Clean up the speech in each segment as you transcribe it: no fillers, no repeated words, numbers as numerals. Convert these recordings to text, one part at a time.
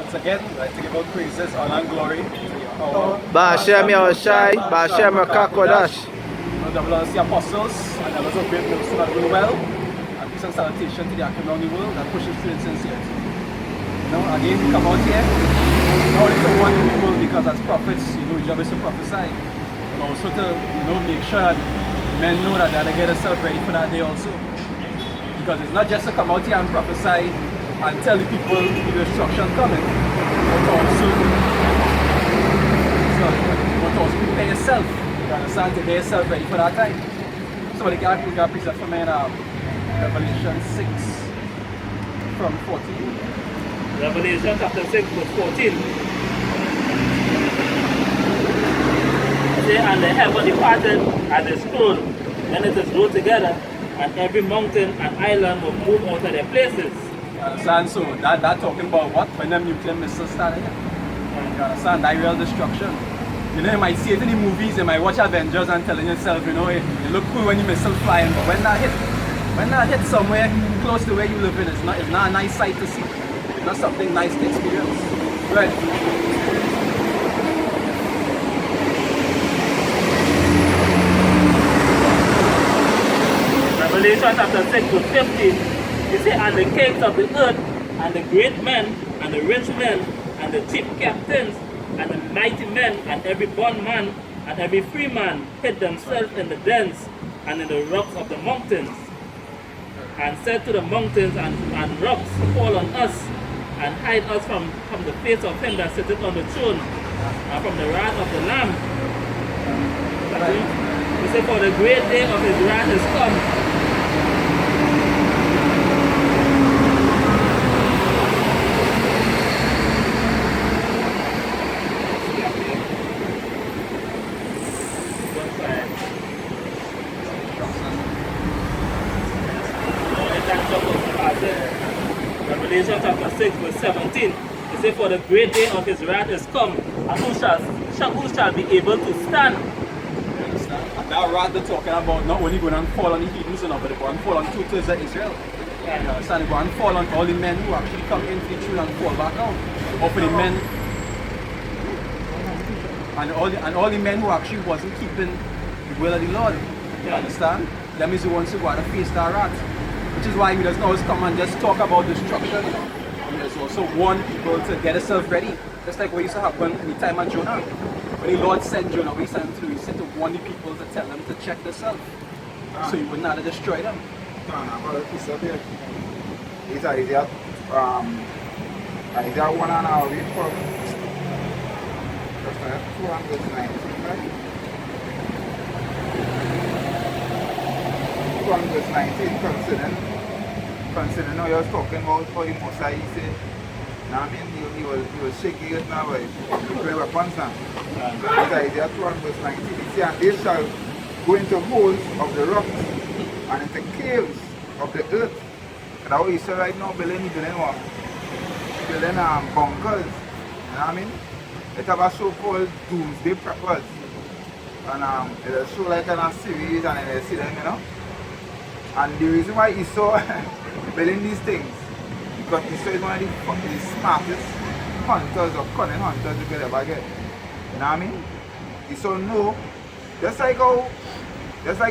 Once again, I to give out praises, honor, and glory to our Ba'Hashem Yahushai, Ba'Hashem Rakakodash. the blood of the apostles, and the Lord of great ministers that do well, and peace and salutation to the active around the world that pushes through in sincerity. Again, we come out here, not only to warn people because as prophets, your job is to prophesy, but also to, make sure that men know that they get themselves ready for that day also. Because it's not just to come out here and prophesy and tell the people the destruction coming, but also prepare yourself. You understand? To get yourself ready for that time. So we got present for me in Revelation 6 from 14. Revelation chapter 6 verse 14. Say, and the heaven departed and the scroll, and it is rolled together, and every mountain and island will move out of their places. You understand? So that talking about what? When them nuclear missiles started. You understand? That real destruction. You might see it in the movies, you might watch Avengers and telling yourself, it look cool when the missile flying, but when that hit somewhere close to where you live in, it's not a nice sight to see. It's not something nice to experience. Right. Revelation chapter 6 verse 15. It says, and the kings of the earth, and the great men, and the rich men, and the chief captains, and the mighty men, and every bondman, and every free man hid themselves in the dens, and in the rocks of the mountains, and said to the mountains and rocks, fall on us, and hide us from the face of him that sitteth on the throne, and from the wrath of the Lamb. He said, for the great day of his wrath is come. Revelation chapter 6 verse 17. It says, for the great day of his wrath is come, and who shall be able to stand? And that wrath they're talking about not only going to fall on the heathens, but it's going to fall on 2/3 of Israel. You understand? It's going to fall on all the men who actually come into the truth and fall back out. Or for the men, and all the men who actually wasn't keeping the will of the Lord. You understand? Them is the ones who got to face that wrath. Which is why he doesn't always come and just talk about destruction. He does also warn people to get themselves ready. Just like what used to happen in the time of Jonah. When the Lord sent Jonah, we sent him to, he said to warn the people to tell them to check themselves. So he would not destroy them. Isaiah 1 and a read from 219, right? From verse 19, considering how you're talking about how the Mosai, he said, he was shaking it now, but he play weapons now. Isaiah 2 and verse 19, he said, and they shall go into holes of the rocks and into caves of the earth. And that's what he said right now, building what? Building bunkers. You know what I mean? It have a so-called doomsday preppers. And it'll show like in a series and then you see them, And the reason why Esau building these things, because Esau is one of the smartest hunters or cunning hunters you could ever get. You know what I mean? Esau know, just like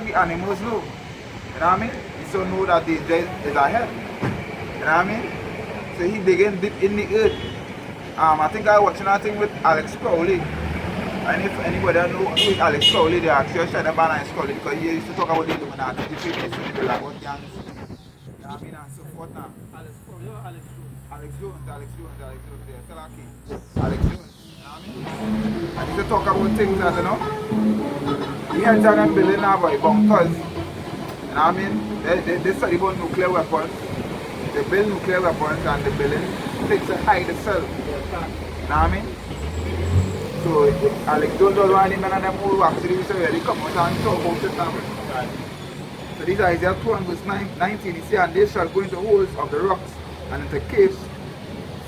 the animals know. You know what I mean? Esau know that danger is ahead. You know what I mean? So he digging deep in the earth. I think I watching that thing with Alex Crowley. And if anybody know who is Alex Crowley, they actually shut up on Alex Crowley because he used to talk about the Illuminati, the people about gangs, you know what I mean, and so forth now. Alex Crowley or Alex Jones? Alex Jones, there, tell our king. Alex Jones, you know what I mean? And he used to talk about things that, we enter them building now by bunkers, you know what I mean? They study about nuclear weapons, they build nuclear weapons and they building things to hide itself, you know what I mean? So Alex Jones was one of the men of them who actually used to really come out and talk about it now. So this is Isaiah 2 and verse 19. He says, and they shall go into holes of the rocks and into caves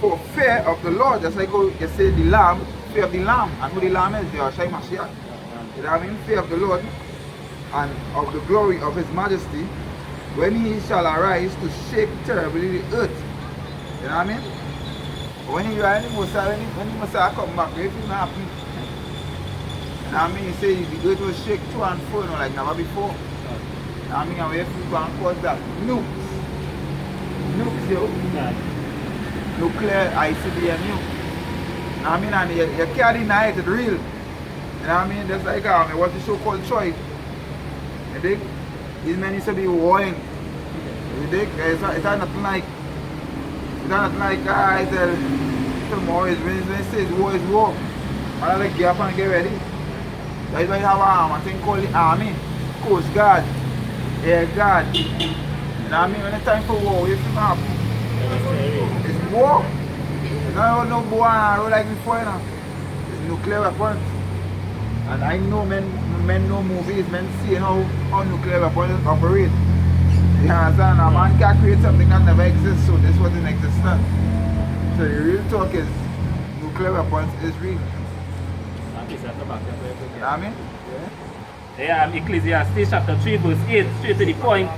for fear of the Lord. Just like how you say the Lamb, fear of the Lamb. And who the Lamb is? The Ashai Mashiach. You know what I mean? Fear of the Lord and of the glory of his majesty, when he shall arise to shake terribly the earth. You know what I mean? When he ride the Musa, when the Musa come back, everything happen. And I mean, he say it was shake to and fro, you know, like never before. And I mean, we have to go and cause that. Nukes. Nukes, yo. Nuclear ICBM nuke. And I mean, and you can't deny it, it's real. And I mean, just like what's the show called Troy. You dig? These men used to be warring. You dig? It's not like, I tell tomorrow is when it says war is war. I like get up and get ready. That's why you have a thing called the Army, Coast Guard, Air Guard. And I mean, when it's time for war, if it happen, it's war. You know, no boy on the road like before, you know. It's nuclear weapons. And I know men know movies, men see how nuclear weapons operate. You understand? A man can create something that never exists, so this was in existence. So the real talk is nuclear weapons is real. You know what I mean? Yeah, Ecclesiastes chapter 3 verse 8, straight to the point.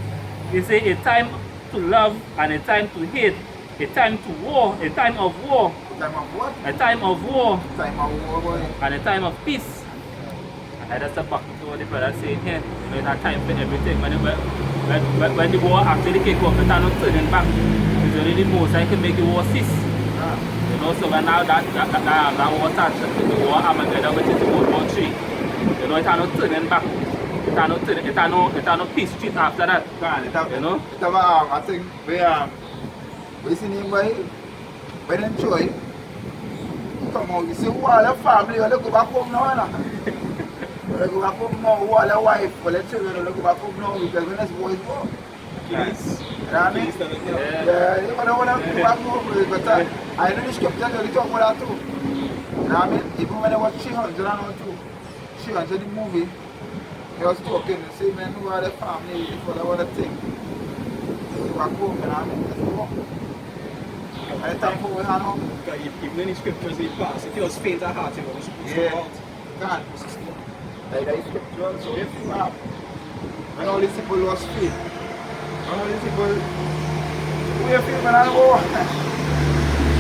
It says a time to love and a time to hate, a time to war, a time of war. Time of what? A time of war. Time of war, boy. And a time of peace. And that's the back to what the brother saying here. You know, it's a time for everything. When the war actually kick off, it's not turning back. It's only the most I can make the war cease. You know, so when now that war starts, the war Armageddon, which is World War III, you know, it's not turning back. It's not peace street after that. You know? I think we see him when they enjoy. Come on, you see all the family, when they go back home now, when they go back home now, all the wife, all the children, they go back home now, because when this war is war. Yes. You know what I mean? Yeah, you don't want to go back home, but I know the scripture, they talk about that too. You know what I mean? Even when they watch 300 and 300 the movie, they was talking, they say, man, who are the family, for the other thing. Go back home, you know what I mean? Let's go. And the time for we have home. Even in the scriptures they pass, if you was faint at heart, it was supposed to go out. God. Like that is scripture, so if you have, when all these people lost faith, when all these people, who you feel when I go?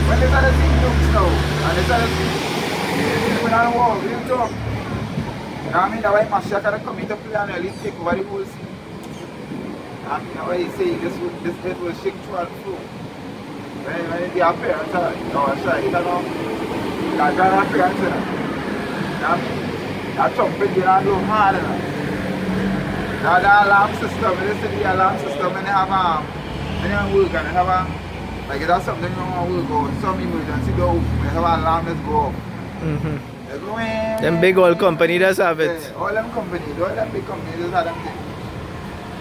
When they started seeing looks now, and they started seeing when I war, real talk. You know what I mean? That's why Mashiach can come into play and really take over the whole scene. And you know why he say this earth will shake through and through. When their parents are, you know, their grandparents, you know what I mean? That trumpet, you know, do hard, you know. Now the alarm system, when they see the alarm system, when they have when they work and they have like that's something you want to work on, some emergency go, when they have an alarm, let's go off. They go in. Them big old company does have it. Yeah, all them companies, all them big companies just have them things.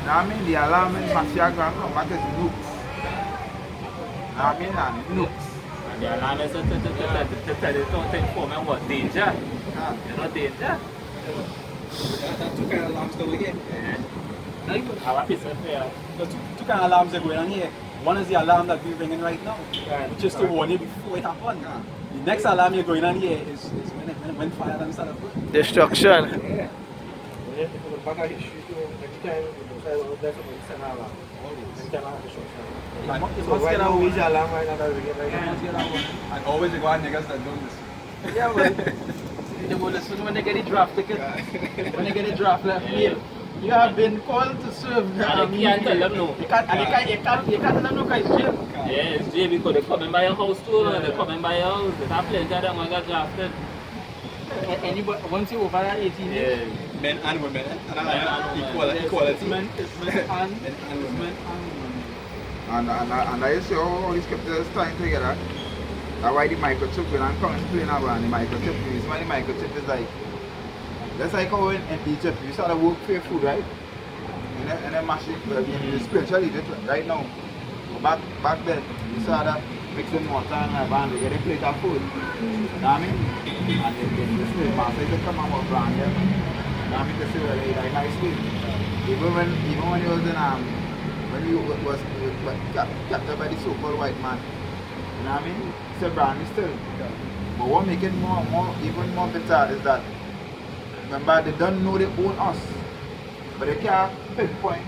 Now I mean the alarm when Mashiach going to come back is nukes. Now I mean nukes. And the alarm is to tell you to inform them what danger. You know danger. That's two kind of alarms going again. Our piece of prayer. There's two kind of alarms that are going on here. One is the alarm that we're ringing right now, which is to warn you before it happens. The next alarm you're going on here is when fire and start up. Destruction. Yeah. And always the one niggas that do this. Yeah, but they will listen when they get the draft ticket. When they get the draft left field. You have been called to serve. And you can't tell them no. You can't tell them no because it's jail. Yeah, it's jail because they're coming by your house too. They're coming by your house. They have plenty of them when they get drafted. Anybody, once you over 18 years, Men and women. Equality. Men and women. And I see all these scriptures tying together. That's why the microchip, when I'm coming to play now, and the microchip, the reason why the microchip is like, that's like how in Egypt, you start to work for your food, right? And then mash it, you spiritually eat it right now. But back then, you start to mix in water and you get a plate of food. You know what I mean? And the slave master used to come and work around here. You know what I mean? To say, well, like nice food. Even when he was in, when he was captured by the so-called white man. You know what I mean? It's a brand still. But what makes it even more bitter is that, remember, they don't know they own us. But they can't pinpoint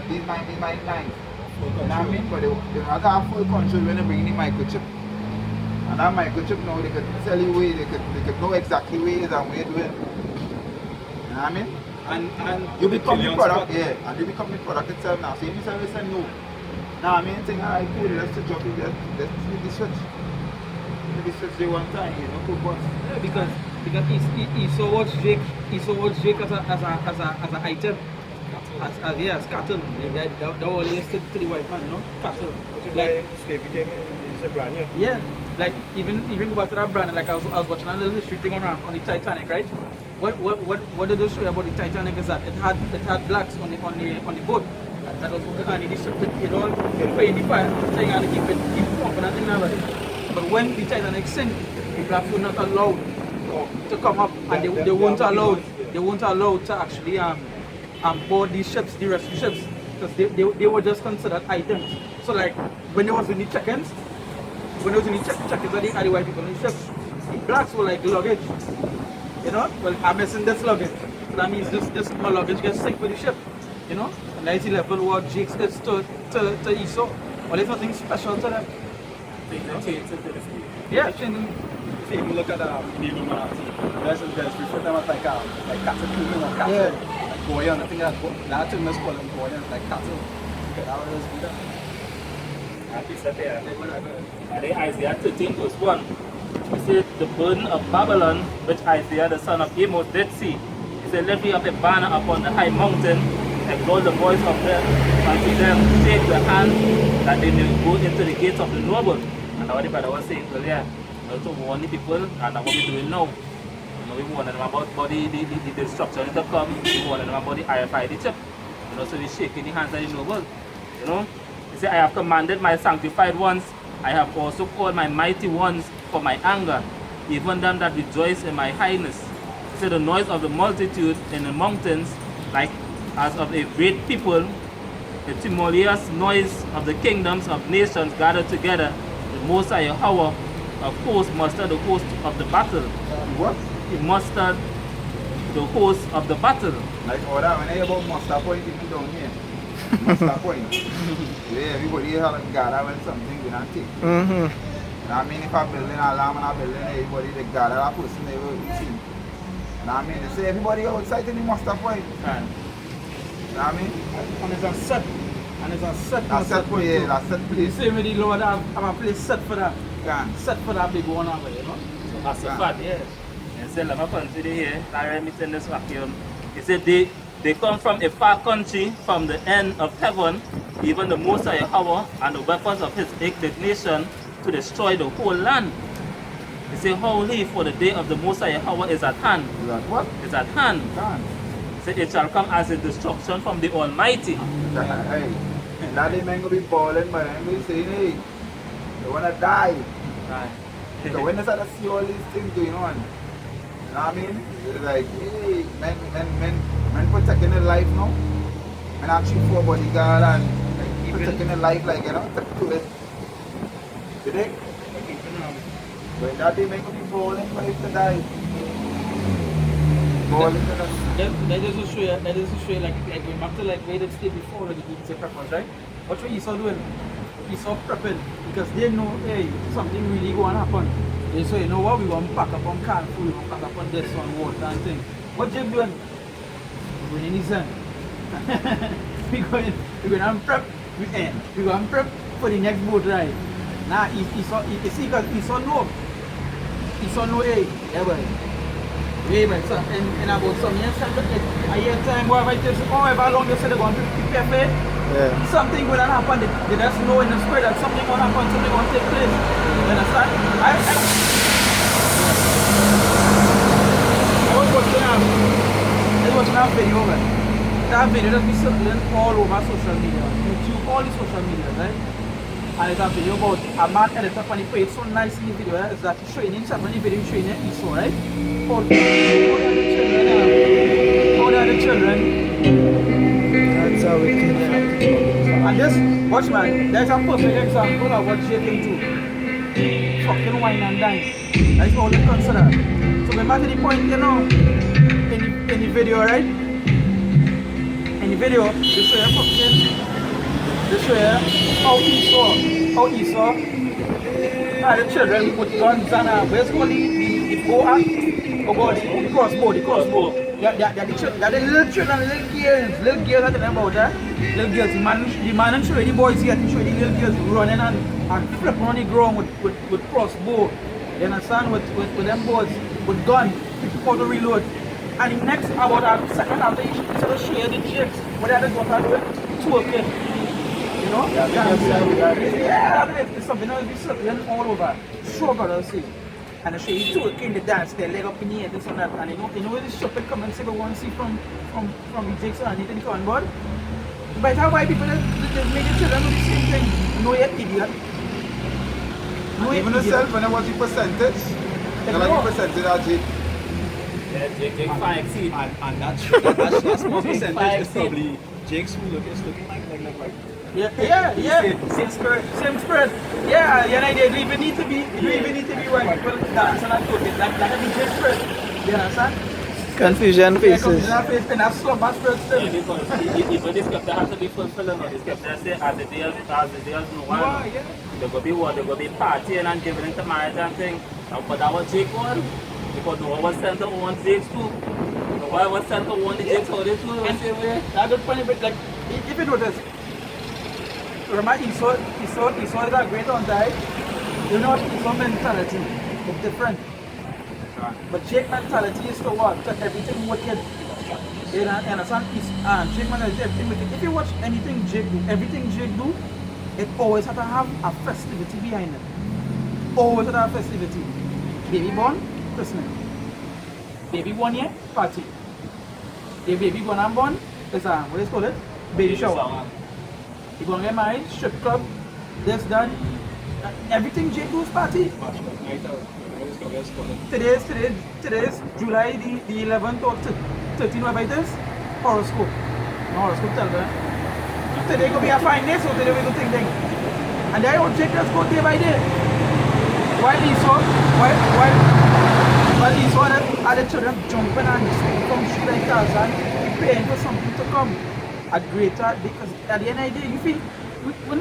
these 99. You know what I mean? But they don't have full control when they bring the microchip. You And that microchip now, they could tell you where, they could know exactly where it is and where you're doing. You know what I mean? And You become the millions product, spot. yeah, and you become the product itself now. So if you say no. Now I mean thing I cool, let's switch up, let's flip the switch. Flip the switch day one time, you know, cool boss. Yeah, because he saw what Drake as an item. As cattle. They all listed to the white man, you know? Cattle. Like Slavery came in, it's a brand new. yeah, like even go back to that brand, like I was watching a little history thing on the Titanic, right? What did they show about the Titanic is that it had blacks on the boat. That was what and it ship it all pay the fire, saying and keep pumping and thing like that. But when the Titanic sank, the blacks were not allowed to come up, and they weren't allowed to actually board these ships, the rescue ships, because they were just considered items. So like when they was in the check-ins, at the white people in the ships, the blacks were like luggage. You know, well I'm missing this luggage. So that means this my luggage gets sick with the ship. You know, 90 level what Jake's is to Esau. Well, it's nothing special to them. Yeah, changing. If you look at the Illuminati, there's refer to them as like cataclysm or cattle. Yeah. Like Goyan, I think that term is called Goyan, like cattle. That was just good. And he said there, and in Isaiah 13 verse 1, he said, the burden of Babylon, which Isaiah the son of Amos did see. He said, lift me up a banner upon the high mountain, exalt the voice of them, and to them shake the hand, that they may go into the gates of the noble. And what the brother was saying earlier, to warn the people, and that's what we're doing now. We warn them about the destruction to come, we warn them about the RFID chip. You know, so we're shaking the hands of the noble. You know? He said, I have commanded my sanctified ones, I have also called my mighty ones for my anger, even them that rejoice in my highness. He said, the noise of the multitude in the mountains, like as of a great people, the tumultuous noise of the kingdoms of nations gathered together, the Most High Yahweh of hosts mustered the host of the battle. What? He mustered the host of the battle. Like all that, when I hear about muster point, people down here. Muster point. Yeah, everybody here have gather when something we not take. Mm-hmm. And I mean, if I'm building an alarm and I'm building everybody, they gather that person, they will be seen. And I mean, they say everybody outside in the muster point. Right. You know what I mean? And it's a set. And it's a set. That's set point, yeah, that's set The place. same with the Lord, I'm a place set for that. Yeah. Set for that big one over, you know? So that's a Yeah. fact. Yes. And so let me consider here, I me in this vacuum. He said they come from a far country, from the end of heaven, even the Most High Yahweh, and the weapons of his indignation to destroy the whole land. He said, holy, for the day of the Most High Yahweh is at hand. Is that what? Is at hand. Can. He said, it shall come as a destruction from the Almighty. Hey, that they man gonna be balling, but I'm going to say, hey, they wanna die. Right. So when they start to see all these things going on, you know what I mean? It's like, hey, men protecting their life now. Men actually for bodyguard and like, protecting their life, like, you know, to it. You think? When that day men gonna be balling for it to die. Balling to the... That just show you like going back to like where they stayed before the eat preppers, right? What Esau doing? Esau prepping because they know, hey, something really going to happen. They say, you know what, we're going to pack up on canned food, we're going to pack up on this, on water and things. What Jake doing? We're going in his hand. we're going to prep, we're going to prep for the next boat ride. Now, Esau, you see, because Esau know, hey, yeah, boy. Yeah, but so, in about some years, a year time, whatever it is, however long they say they're going to prepare for it, Yeah. something will happen. They just know in the spirit that something will happen, something will take place. You understand? I was watching that video, man. That video that we circling all over social media, YouTube, all the social media, right? And it's a video about a man editor and he played so nice in the video, is that training, something in the video training Esau, right? How are the children? That's how we can. And this, watch man, there's a perfect example of what Jake can do. Fucking wine and dine. That's all they consider. So remember the point, you know, in the video, right? In the video, they show you fucking, they show you how Esau had the children with guns and where's called the bow act? Oh God, the crossbow. Yeah, the little children, little girls are talking about that. Little girls, the man and show the boys here, to show the little girls running and flipping on the ground with crossbow. You understand? With them boys, with gun, people to reload. And the next about a second after you sort of share the jigs, what they had to go to do it, twerking. You know? Yeah, it's something else, it's circling all over. Sure, brother, see. And I show you twerking the dance, their leg up in the air, this and that. And you know where the stupid come and say, we want to see from the jigs and anything on board? But how white people make the children do the same thing? No, you're idiot. No, Even yourself, when I watch the percentage, you like the percentage of jig. Yeah, Jake far exceed. And that small percentage is probably Jake's who is looking like. Yeah. Same spirit. Yeah, they don't even need to be white people dancing and talking like a DJ spirit. You understand? Confusion faces. And that's slumber spirit still. Yeah, because even this scripture has to be fulfilled. The scripture says, as the days no one, they're going to be partying and giving into marriage and things. But that was Jake one. Because no one was sent to own Jakes too. No one was sent to own the Jakes how they too the same way. That's good point, but like, if you notice, remember Esau is a great on die. You know what Esau mentality is different. But Jake mentality is to what? To everything wicked. You understand? Jake mentality everything wicked. If you watch anything Jake do, everything Jake do, it always has to have a festivity behind it. Always has to have festivity. Baby born, Christmas. Baby 1 year, party. The baby born and born is what is called it? Baby shower. You gonna get married, strip club, this, that. Everything Jake do is party. Today's July the 11th or 13th, whatever it is, horoscope. No horoscope tell them. Today gonna be a fine day, so today we go think thing. And then old Jake just go day by day. While he saw that other children jumping and swinging from street like Tarzan, praying for something to come at greater, because at the end of the day, you feel, when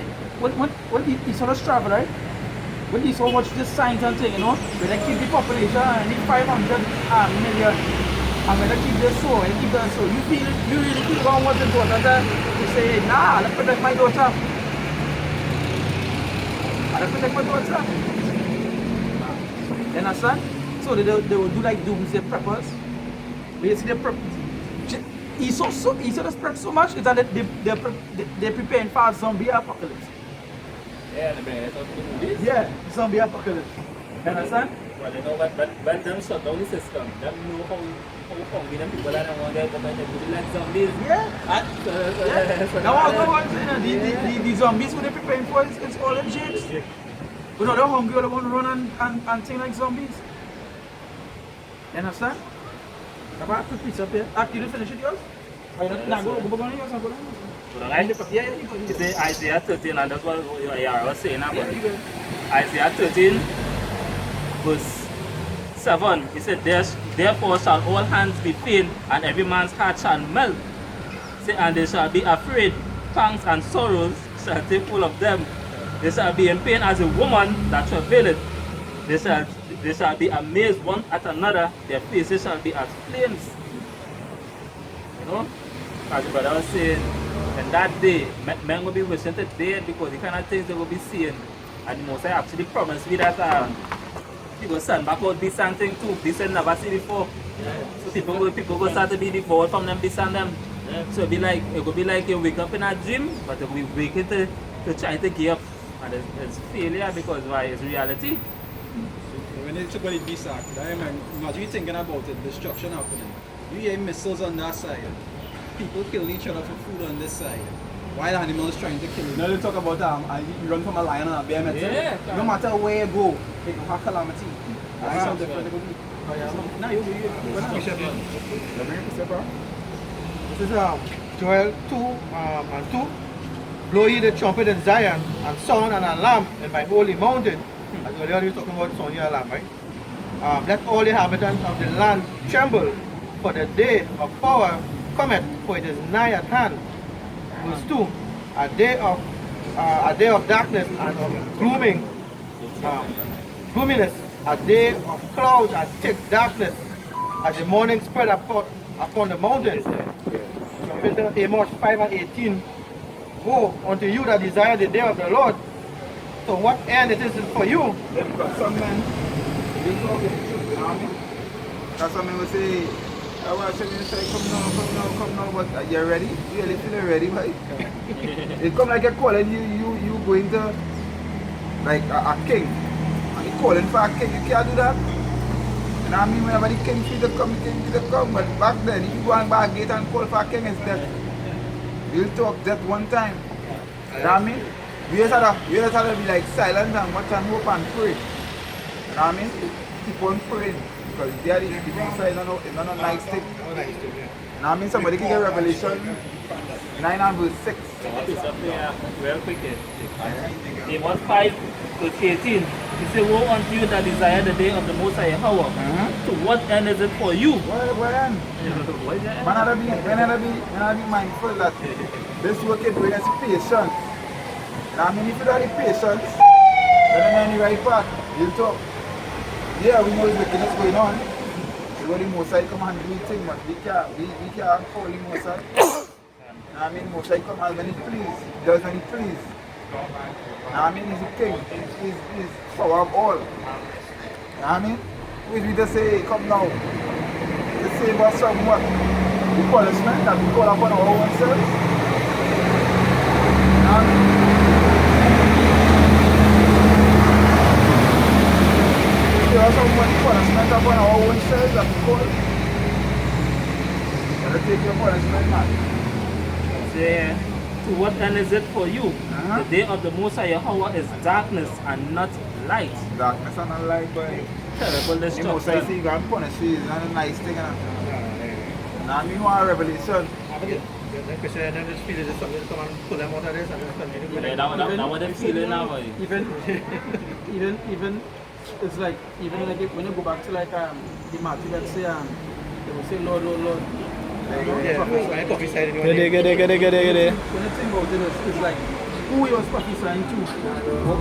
he saw us travel, right? When he saw much this signs and thing, you know, when they keep the population and the 500 million, and when they keep this so, and keep that so, you really feel about what's important to say, nah, let's protect my daughter. Let's protect my daughter. You understand? So they will do like doomsday preppers. But you see he saw the prep so much is that they're preparing for a zombie apocalypse. Yeah, they bring it up to the movies. Yeah, zombie apocalypse. You understand? Well, they know when them shut down the system, them know how hungry them people are and want their government to be like zombies. Yeah. Now I know the zombies who they're preparing for is all in Jakes. But no, they're hungry, they want to run and things like zombies. You understand? Have I put pizza up here? After you finish it yours? Or you not go on yours? Yeah, you go. You see Isaiah 13, and that's what I was saying about it. Isaiah 13, verse 7, he said, therefore shall all hands be pain, and every man's heart shall melt. Say, and they shall be afraid, pangs and sorrows shall take hold of them. They shall be in pain as a woman that travaileth. They shall be amazed one at another, their faces shall be as flames. You know? As the brother was saying, in that day, men will be wishing to dead because the kind of things they will be seeing. And the Most High actually promised me that he will send back out beasts and things too. Beasts they never see before. So people will start to be devoured from them beasts and them. So it will be like you wake up in a dream, but you will be waking to try to give up. And it's failure because why? It's reality. When they talk about the beast act, imagine you thinking about it, destruction happening. You hear missiles on that side. People killing each other for food on this side. Wild animals trying to kill you. Now they talk about you run from a lion and a bear. Yeah. No matter where you go, it will have calamity. That's Something different. different. Now you This is Joel 2 and 2. Blow ye the trumpet in Zion, and sound an alarm in my holy mountain. As earlier you were talking about sounding an alarm, right? Let all the inhabitants of the land tremble, for the day of power cometh, for it is nigh at hand. Verse 2. A day of darkness and of glooming. gloominess, a day of clouds and thick darkness, as the morning spread upon the mountains. So Amos 5 and 18, woe unto you that desire the day of the Lord. So what end it is for you? Because some men, they talk the truth, you know what I mean? Because some men will say, I want to say, come now, but you're ready? You really feel ready, right? It come like a calling you going to, like a king. And you calling for a king, you can't do that. You know what I mean? Whenever the king feel to come, the king feel to come. But back then, if you go and back gate and call for a king, it's death. You'll talk that one time. You know what I mean? We just have to be like silent and watch and hope and pray. You know what I mean? Keep on praying. Because there is the Musa is not a nice thing. You know what I mean? Somebody can get Revelation 9 and verse 6. It's up there real quick. Amos 5 to 18. He said, woe unto you that desire the day of the Most High Yahweh. To what end is it for you? What end? Man, I be mindful that this work it bring us patience. You know what I mean? If you don't have the patience, then in the right path, you'll talk. Yeah, we know the wickedness going on. We go the Mosai come and do things, but we can't call the Mosai. You know what I mean? Mosai come as when he please, he does when he please. You know what I mean? He's a king, he's power of all. You know what I mean? Who is we to say, come now, to save us from what? The punishment that we call upon our own selves. You know what I mean? There are some punishment upon our own selves that we call. Gotta take your punishment, man. Say, to what end is it for you? The day of the Most High Yahweh is darkness and not light. Darkness and not light, boy. Terrible The Most High say you gotta punish you, it's not a nice thing. Now, I mean, what revelation. The question and then just feel it is something to come and pull them out of this and just continue with it. That's what they're feeling now, boy. Even it's like when you go back to like the Matthew that say they will say Lord. Yeah, prophesied in your When name. you think about it, it's like who he was prophesying to,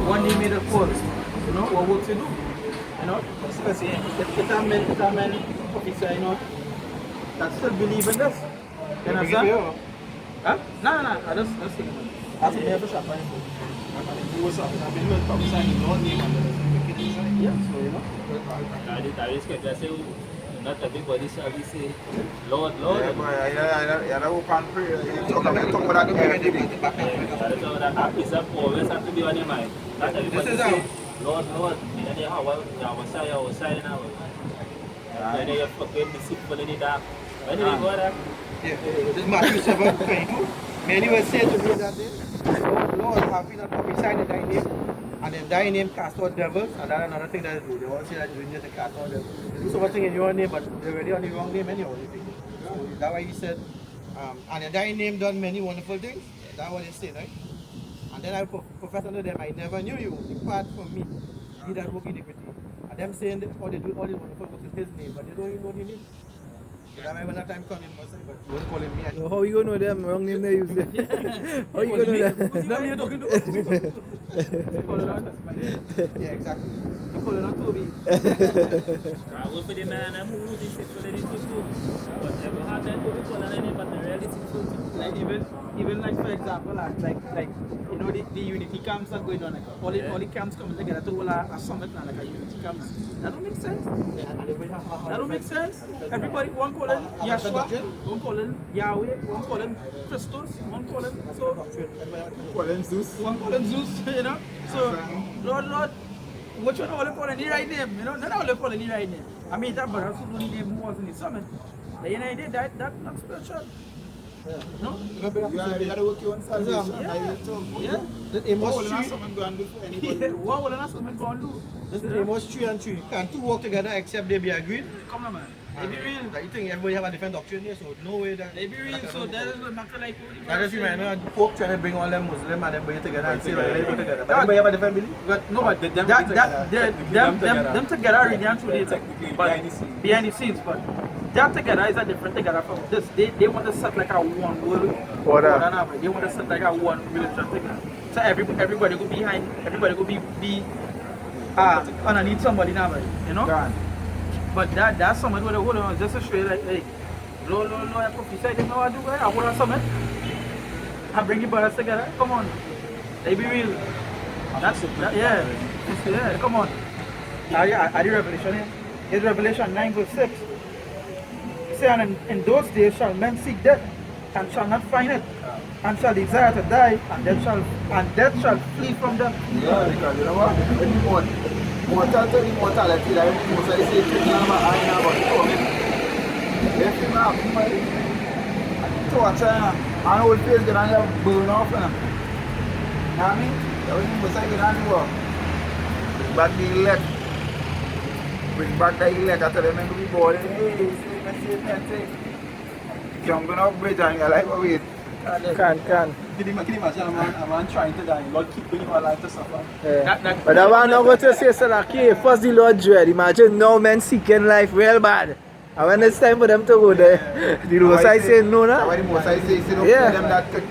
what they made it for, you know, what works he do, you know. Because if a man prophesying, you know, that still believe in this. You understand? Huh? No, I just think that's what never happened. He was prophesying in God's name and yeah, so you know. That is good. I say, not everybody shall be say, Lord. Yeah, boy, I hope and pray. You talk about that every day. That piece of always have to be on your mind. Not everybody say, Lord. And then Yahweh say now. And then you forget the simple in the dark. When did you go there? Yeah, this is Matthew 7:22. Many will say to me that day, Lord, have we not prophesied in thy name? And in thy name cast out devils, and that's another thing that they all say that you need to cast out devils. They do so much thing in your name, but they're already on the wrong name anyhow. So that's why he said, and in thy name done many wonderful things. That's what they say, right? And then I profess unto them, I never knew you. Depart from me, ye that work iniquity. And them saying that they do all these wonderful works in his name, but they don't even know the name. So that's why when that time comes, you must say, but you won't call him me. So how you gonna know them wrong name they use? How you gonna know that? Now you're talking to Yeah, exactly. you call it on Toby. I will for the man and who is it for the people. Whatever have that to be called on any but the reality is Like even like for example, like you know the unity camps are going on, like all the camps coming together to hold a summit now, like a unity camps. That don't make sense. That don't make sense. Everybody one calling Yahshua, one calling Yahweh, one calling Christos, one calling one calling Zeus, you know. So Lord, which one all calling the right name? You know, not all calling the right name. I mean that brother who don't name who was in the summit. The United that not spiritual. No? You gotta work your own salvation. Yeah. The Amos 3. What will not someone go and do? This is Amos 3 and 3. Can two work together except they be agreed? Come on, man. They be real. Like you think everybody have a different doctrine here, so no way that They be real. So that is what matter like. that just remind me of the Pope trying to bring all them Muslim and everybody together and say like they go together. But everybody have a different belief. But no, but them together really and truly, but behind the scenes, but that together is a different together from this. They want to set like a one world order. They want to set like a one religion together. So everybody go behind. Everybody go be underneath somebody now, right? You know? Gone. But that's somebody with a hold on just to show you like, hey, low, I prophesy, they know what I do, right? I hold on something. I bring you brothers together. Come on. They be real. Yeah, come on. I the Revelation here. It's Revelation 9 verse 6. It says, and in those days shall men seek death, and shall not find it, and shall desire to die, and death shall flee from them. Yeah, because you know what? Mortality, like most of the same thing, I'm about to come in. If you have torture, and old face get on your burn off. You know what I mean? That was most of it on the work. Bring back the elect. Bring back the elect. I tell them, I'm going to be bored. Hey, jumping off bridge and you're like, oh, wait. Can. Can you imagine a man trying to die, Lord keep bringing him alive to suffer? Yeah. But that one not going to say, so like, okay, first the Lord dread. Imagine now men seeking life real bad. And when it's time for them to go there, the Most High say no, That's why no? the Most High say, don't Yeah. them that could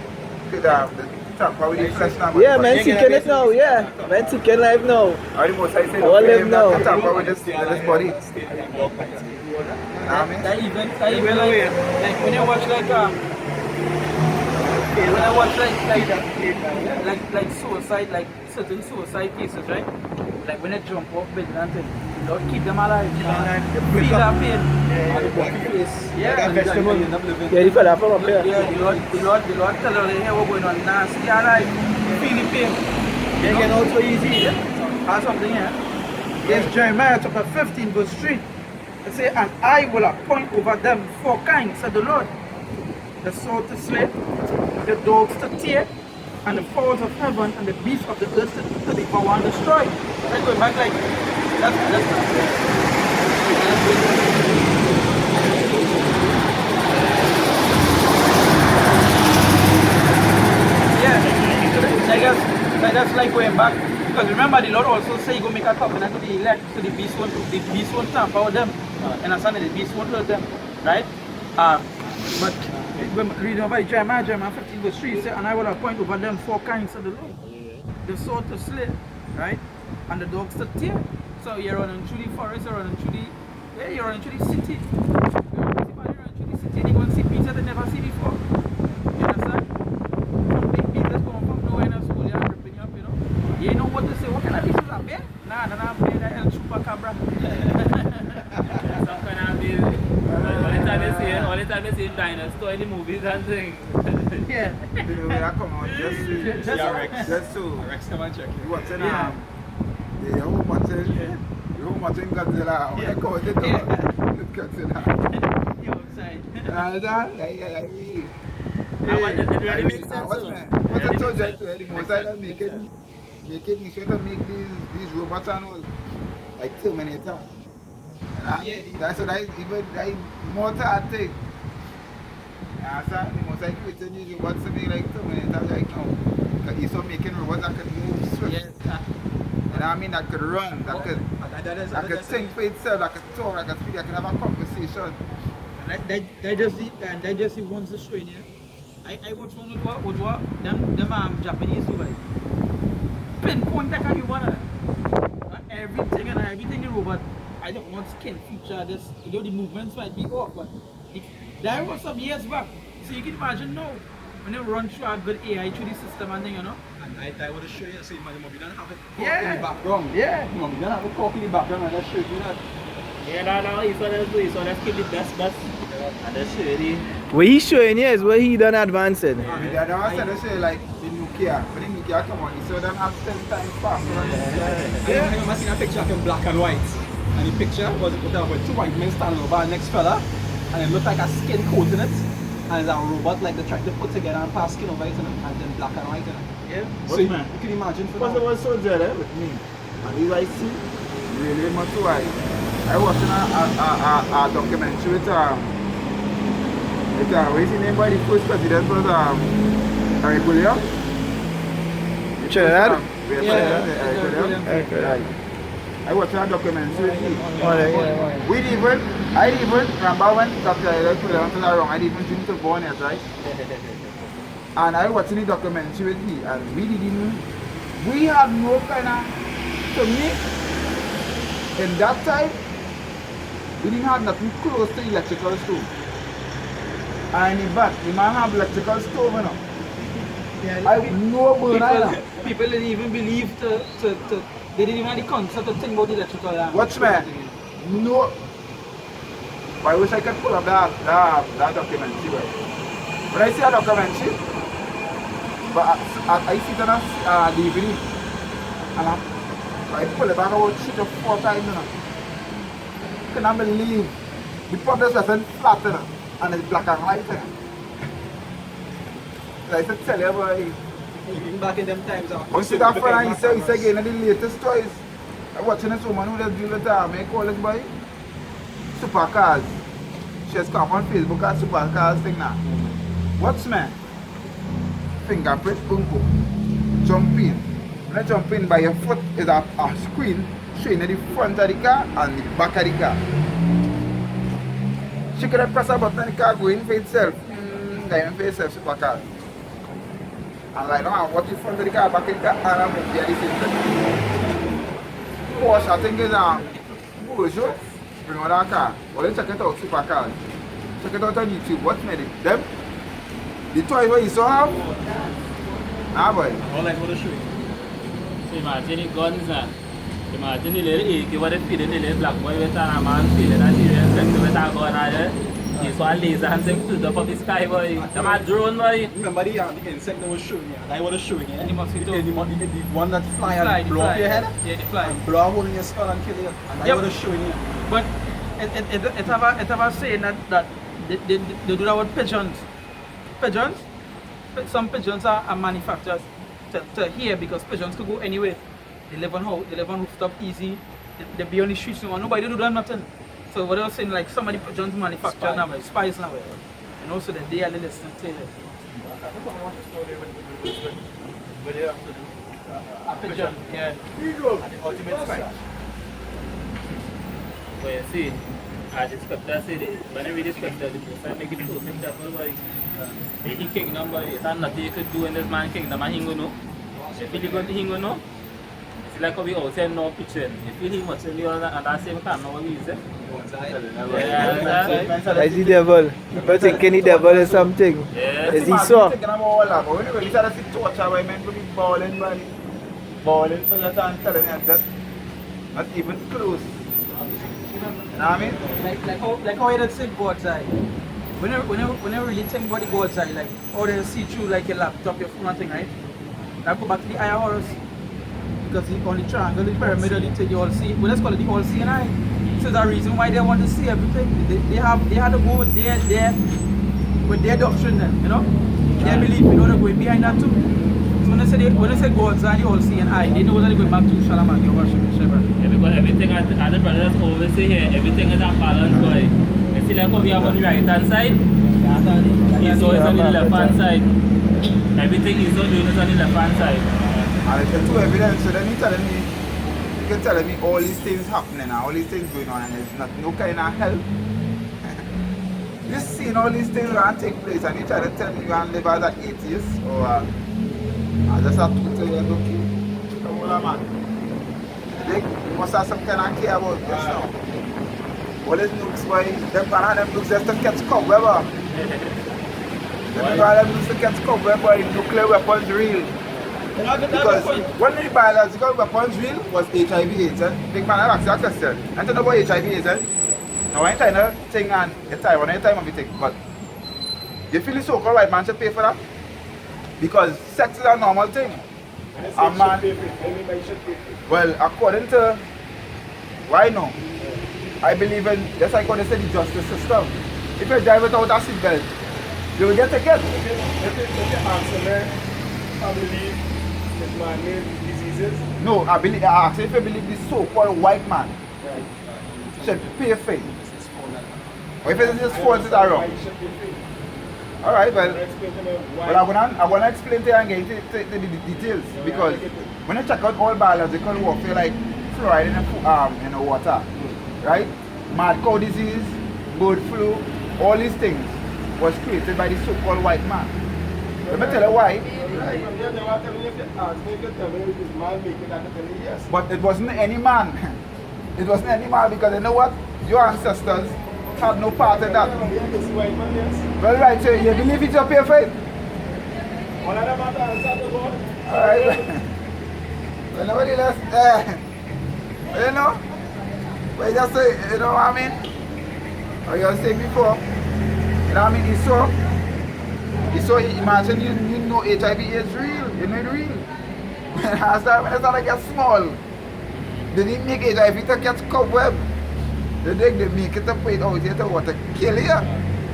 tamper with the flesh now. Yeah, men seeking it now, yeah. Men seeking life now. How the Most High say, All don't them them that now. could tamper with this body. You know what I mean? That even like when you watch like suicide, like certain suicide cases, right? Like when they jump off building and things, Lord keep them alive. Feel that pain. Yeah. Yeah, the fella from up here. Yeah, the Lord tell us here what's going on now. Stay alive. Feel the pain. They get out so easy. Or something, yeah. Yes, Jeremiah chapter 15 verse 3. It says, and I will appoint over them 4 kinds, said the Lord. The sword to slay, the dogs to tear, and the fowls of heaven and the beasts of the earth to devour and destroy. Let's go back like yeah, that's like going back. Because remember the Lord also say he go make a covenant to the elect, so the beast won't tamper with them. And the beast won't hurt them. Right? But when reading about Jeremiah 15 verse 3, it says, and I will appoint over them 4 kinds of the Lord. The sword to slay, right? And the dogs to tear. So you're running through the forest, you're running through the city. You're running through the city and you're going to see beasts that they never see before. You understand? Some big beasts that's coming from nowhere in a school, you're ripping you up, you know. You know what to say, what kind of beasts are there? Nah, bear, they're El Chupacabra. Some kind of bill. All the time they see dinosaur in the movies and things. Yeah. You know, when I come out, just to Rex, come and check it. watching the whole watching Godzilla. When I come out, look Godzilla. You're outside. I want that to really make sense. What's the subject to the Most High make it sure to make these robots and all like Terminator. That's what I more to I think. The Most High created these robots to be like Terminator right now. Because he's still making robots that could move swift. Yes. And I mean that could run, that could think for itself, that could talk, that could speak, that could have a conversation. That just wants to show you. I watch one with what them Japanese do like pinpoint that kind of one everything the robot. I don't want skin feature this, you know, the movements might be off, but that was some years back. So you can imagine now when you run through a good AI through the system and thing, you know. And I want to show you, see, my mom, you don't have it Yeah. in the background. Yeah. Mom, you don't have it talk in the background, and let's show you that. Yeah, no, he's on let's keep the best. And that's really. What he's showing here is what he done advancing. The other one said, say like the nuclear, when the nuclear come on, he saw them have 10 times faster. I remember seeing a picture of him black and white. And the picture was there were 2 white men standing over the next fella. And it looked like a skin coat in it. And it's a robot like they tried to put together and pass skin over it and then black and white in it. Yeah. So you can imagine for Because that. it was so dread with me. And these I see, really much too high. I watching a documentary with what is his name by the first president was Eric Williams. Trinidad? Eric Williams. I watched a documentary with him. I even remember when Dr. Eric Williams was around, I didn't even think to born yet, right? And I watched the documentary with him, and we had no kind of, to me, in that time, we didn't have nothing close to electrical stove. And in fact, the man have electrical stove, you know. Yeah, I no burner, you know. people didn't even believe they didn't even have the concept of think about electrical lamp. Watch me. No. I wish I could pull up that documentary. Right? When I see a documentary, but I see it on a DVD, and I pull it back about 3 to 4 times. You know. Cannot believe the product wasn't flat, you know, and it's black and white. You know. Like I tell you, boy. Even back in them times, Once you that friend, he said again, the latest toys. I'm watching this woman who does deal with I call this boy supercars. She has come on Facebook as supercars thing now. Watch me. Fingerprint, boom, boom. Jump in. When I jump in by your foot is a screen showing the front of the car and the back of the car. She could have pressed a button and the car going for itself. Going for itself, supercars. And like now, what the front of the car, back of the car, and I'm going to the same thing. Porsche, I think is Peugeot. Bring on that car. Well, let's check it out, supercars. Check it out on YouTube. What's made it? Them? The toys what you saw have? Nah, boy. all I want to show you. So imagine the guns now. Imagine the little AK what they feeding the little black boy with a man feeling that he respect with a gun out there. He's one laser and them stood up of the sky, boy. Them a drone, boy. Remember the insect that was showing you? And I want to show you. The mosquito. The one that fly Fly, and the blow up fly. your head. Yeah, the fly. And blow a hole in your skull and kill you. And I Yep. want to show you. But it have a saying that they do that with pigeons. Pigeons? Some pigeons are manufactured to here because pigeons could go anywhere. They live on rooftop easy. They be on the streets now. Nobody do that nothing. So what I was saying, like some of the pigeons manufactured now, like spies now. You know, so that they are listening to it. A pigeon, yeah. The ultimate spy. But you see, as the scripture said, when you read the scripture, the person make it perfect example, boy. The kingdom, boy, there's nothing you could do in this man's kingdom, and he go know. If you go to him go know, it's like how we all say no picture. If you hear much in the other, and that same time, now what we say? Yeah, Is the devil? But thinking the devil is something. yeah. Is he so? Thinking about all that, but when you start to see torture, why men could be balling, boy. Balling for that and telling you that not even close. You know what I mean? Like how you did say go outside. When you really think about the go outside, like how they see through like your laptop, your phone and thing, right? Now go back to the eye of horus. Because on the triangle, the pyramid, they take the all see. Well, let's call it the all seeing eye. So the reason why they want to see everything. They had to go with their doctrine then, you know? Their belief, you know, they're going behind that too. So when they say go outside, the all seeing eye, they know that they're going back to Shalamar, your worship, Shepherd. Yeah, because everything, as the brothers always say here, everything is a balance, boy. You see, like how we have on the right hand side, he's always on the left hand side. Everything he's doing is on the left hand side. And if there's two evidence, so then you can tell me all these things happening and all these things going on and there's not no kind of help. Just seeing all these things going to take place and you try to tell me you're going to live as an atheist or I just have to tell you, okay, come on, man. You must have some kind of care about this now. All these nooks, boy, them gonna them nooks just to catch cobweb. Them gonna them nooks to catch cobweb, boy, nuclear weapons real. Because one of the biological weapons real was HIV/AIDS. Big man, I asked you a question. I don't know about HIV/AIDS. Now, I'm trying to think and your time, one time of everything. But you feel the so-called white man should pay for that? Because sex is a normal thing. A man, well, according to why no? I believe in, just like what they say, the justice system. If you drive without a seatbelt, you will get a ticket. If you answer there, I believe it's man-made diseases. No, I ask if you believe this so-called white man should pay a fee. Or if it's just false, it's wrong. Alright, well, I want to explain to you and get into the details. Because when you check out all biological warfare like fluoride in the water, right? Mad cow disease, bird flu, all these things was created by the so-called white man. Let me tell you why. But it wasn't any man. It wasn't animal because you know what? Your ancestors had no part in that. Well, right, so you believe it's your pay for it? Alright. Well, nobody less. You know? But you just say, you know what I mean? Or you say before, you know what I mean? It's so imagine you know HIV is real. You know it's real. It's not like a small. They didn't make HIV to catch cobweb. They make it to put it out here to what to kill you.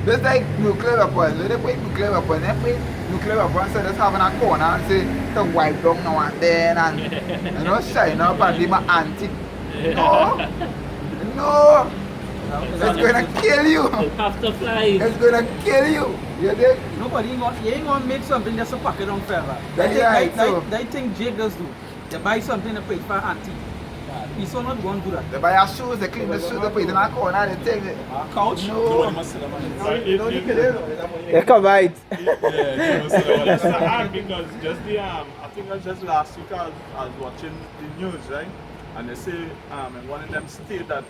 Just like nuclear weapons. They put nuclear weapons. They put nuclear weapons so just having a corner and say to wipe down now and then and you know shine up and be my auntie. No. No. It's gonna kill you. It have to fly. It's gonna kill you. You dig? Nobody ain't gonna make something that's a pocket on forever. That's right, so. They think Jake does do. They buy something to pay for auntie. He's so not going to do that. They buy your shoes, they clean the shoes, they put it in a corner, they take it. Couch? No. You come right. That's the hard because just the I think it was just last week I was watching the news, right? And they say in one of them state that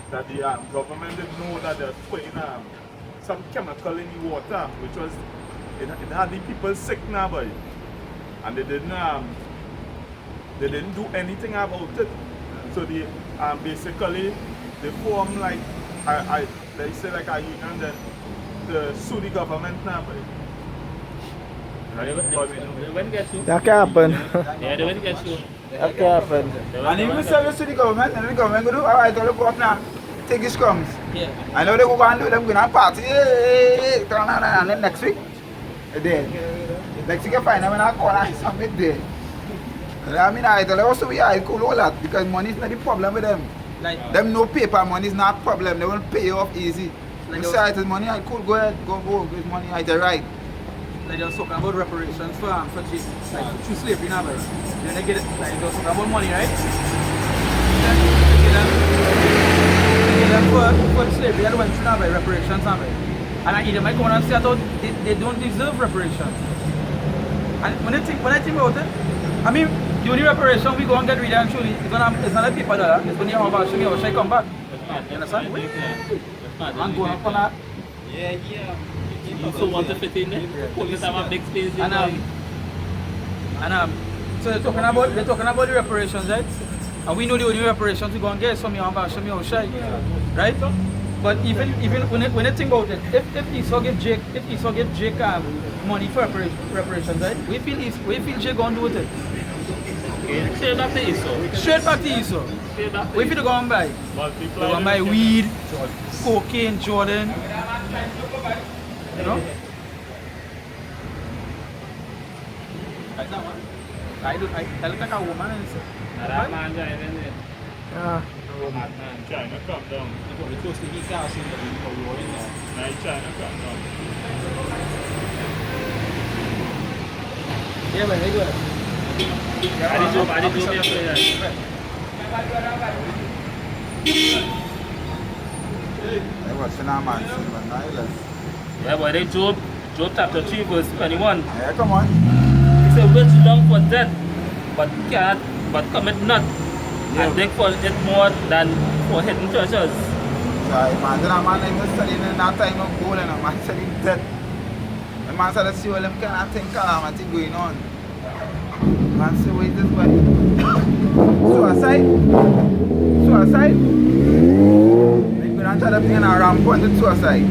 the government didn't know that they're putting some chemical in the water, which was it had the people sick now, boy. And they didn't do anything about it. So they basically they form like they say like a union that to sue the government now, boy. Right? They won't get you. That can happen. Yeah, they won't get you. That can happen. And if you sell this to the government, and the government go do, alright, I'll go up now, take his crumbs. Yeah. I know they go and do them, go and party, hey, and then next week, they're dead. Next week you find them in a corner, and something dead. I mean, I tell you also we are cool all that, because money is not the problem with them. Like, Them no paper, money is not a problem, they will pay you off easy. Like You say it is money, I cool, go ahead, go, give money, I tell right. they just talking about reparations for Jake, like for true slavery now, right? Then they get it, like they just talking about money, right? Then they get them for slavery, they went through now, right? Reparations now, right? And I either might go on and say, I thought they don't deserve reparations. And when I think about it, I mean, the only reparation we go and get rid of actually, it's not a paper dollar, it's when you have a show me come back. You understand? And go up on that. Yeah. You also want to fit in there? Police have a big space in there. So they're talking about the reparations, right? And we know the only reparations we go and get, so me and show me how shy, right? But even when you think about it, if Esau give Jake money for reparations, right? We feel Jake gonna do with it. Okay. Straight back to Esau. Straight back to Esau. Straight back to We feel go and buy. Multiply. Go and buy weed, cocaine, Jordan. You know? I look like a woman and say. That man driving there. Yeah. Man. Trying to come down. We're close to the gas in the war in there. Now he's trying to come down. Yeah, man, they go. I did do me after that. They watching our man, Silver Island. Yeah, boy, they Job chapter 3 verse 21. Yeah, come on. He said, which long for death, but commit not, and dig for it more than for hidden treasures. So imagine a man like this selling in that time of gold and a man selling death. The man said, see all them kind of thing calamity going on. Man say, wait this way. Suicide? They're going to try to bring in a rampant to suicide.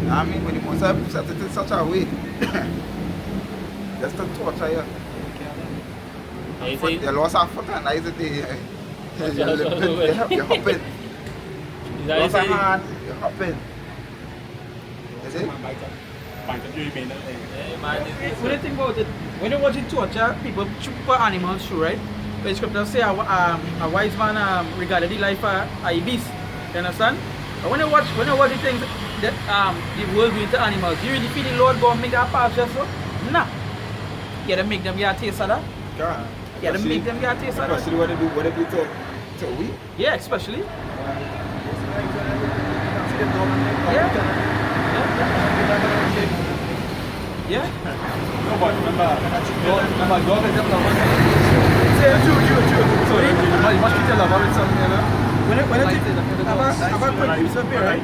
I mean, when the most have set it in such a way, just to torture you. You lost a foot and that's the day. You're hopping. Lost a hand, you're hopping. Is it? When you think about it, when you watch it torture, people shoot for animals too, right? The scripture say a wise man regarded the life of a beast. You understand? But when you watch the things that the world doing to animals, you really feel the Lord go and make that pass just so? Nah. You gotta make them get a taste of that. Yeah. You gotta make them get a taste of that. Especially what they do to we. Yeah, especially. Yeah. No, but remember, dog is the one. True. So you must treat your lover with something, you know? When I Like, think, have a quick piece of beer, right?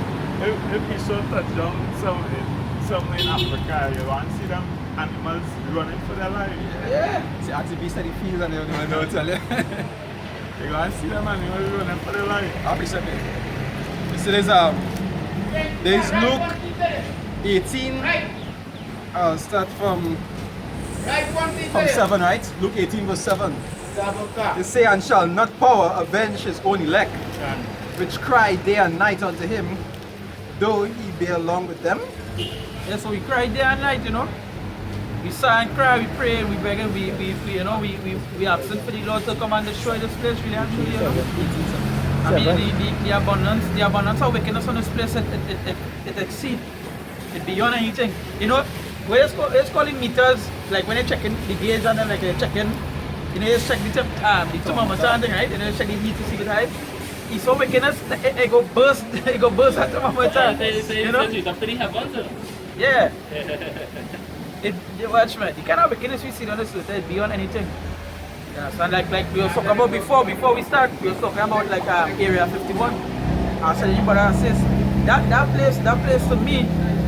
If you saw touch down somewhere in Africa, you want to see them animals running for their life. Yeah. See, ask the beast at the fields and they don't even know what to tell you. You want to see them animals running for their life. I'll be second. So there's Luke 18. I'll start from 7, right? Luke 18 verse 7. They say, and shall not power avenge his own elect, which cry day and night unto him, though he be along with them. Yeah, so we cry day and night, you know. We sigh and cry, we pray, we beg, and we absent for the Lord to come and destroy this place, really and truly, you know. I mean, the abundance of wickedness on this place, it exceeds, it beyond anything. You know, it's calling meters, like when you're checking the gauge and then like you're checking, you know, you check the thermometer and thing, right? And then you check the heat to see the height. It's so wickedness, it go burst at the thermometer. You know? Yeah. Watch me, the kind of wickedness we see on this is beyond anything. You understand? Like we were talking about before we start, we were talking about like Area 51. I said, you brother and sis, that place to me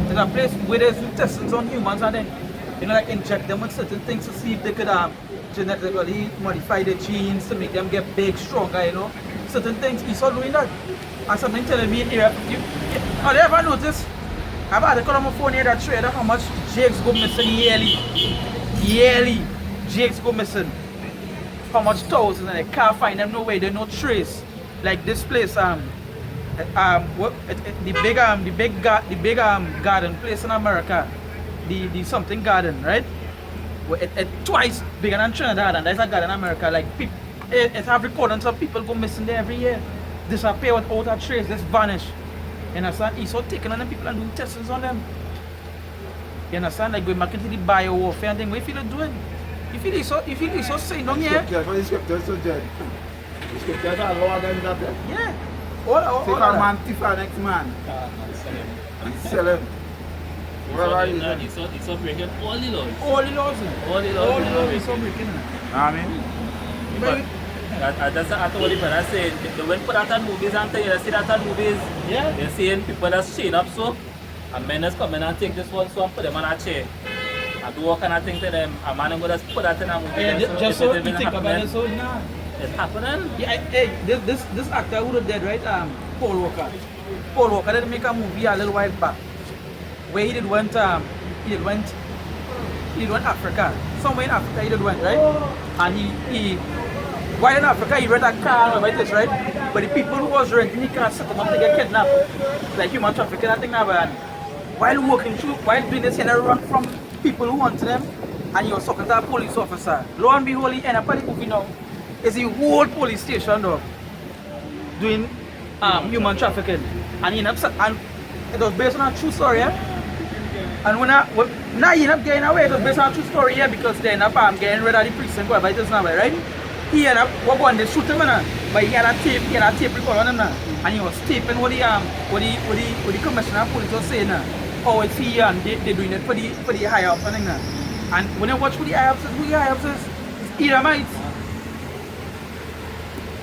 is a place where there's intestines on humans and then, you know, like inject them with certain things to see if they could genetically modify their genes to make them get big, stronger, you know. Certain things, he's all doing that. And something telling me in Area 51. Have you ever noticed? I've had to call on my phone here that trader how much jakes go missing yearly. Yearly, jakes go missing. How much thousands and they can't find them nowhere, there's no trace. Like this place, the big garden place in America, the something garden, right? It twice bigger than Trinidad, and there's a garden in America. Like it have recordings of people go missing there every year. Disappear without a trace, just vanish. You understand? He's so taking on them people and doing tests on them. You understand? Like going back into the bio warfare and thing. What you feel doing? You feel he's so saying down here? The scriptures so dead. The scriptures are lower than that. Yeah. Take a man, thief our next man. And sell him. Whatever he is. He's so breaking all the laws. All the laws. All the laws. He's so breaking. I mean, That's what the brother said. They went for that on movies and things. You see that on movies. Yeah. They're seeing people that's chained up so. And men is coming and take this one so and put them on a chair. And do what kind of thing to them. A man will just put that in a movie. Yeah, just so you think about it, so nah. It's happening. Yeah, hey, this actor who did right, Paul Walker. Paul Walker did make a movie a little while back, where he went Africa. Somewhere in Africa he went, right? And he while in Africa he rent a car like this, right? But the people who was renting the car set them up to get kidnapped, like human trafficking and thing now. And while doing this, he run from people who wanted them, and he was talking to a police officer. Lo and behold, he ended up at the movie now. It's the whole police station though, doing human trafficking, and he ended up, and it was based on a true story, yeah? And now he ended up getting away. It was based on a true story, yeah, because they ended up getting rid of the precinct whatever it is now, right? He ended up going to shoot him now, but he had a tape record on him now, and he was taping what the commissioner of police was saying now. Oh, it's he and they're doing it for the high ups and thing now. And when you watch who the high ups is, it's Edomites.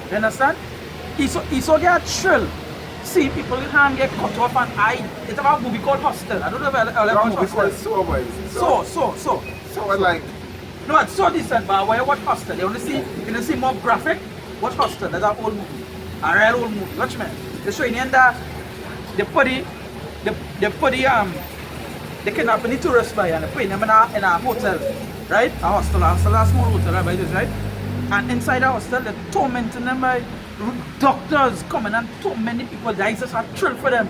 You understand? He saw get a thrill. See people with hand get cut off and eye. It's about a movie called Hostel. I don't know if I'll ever watch Hostel. So what like? No, it's so decent, but when you watch Hostel, you want to see more graphic. Watch Hostel, that's an old movie. A real old movie. Watch me. They show in the end that they kidnap the tourists by and they put them in a hotel, right? A hostel, a small hotel, right? By this, right? And inside the hostel, they're tormenting them by doctors coming and tormenting people. That is just a thrill for them.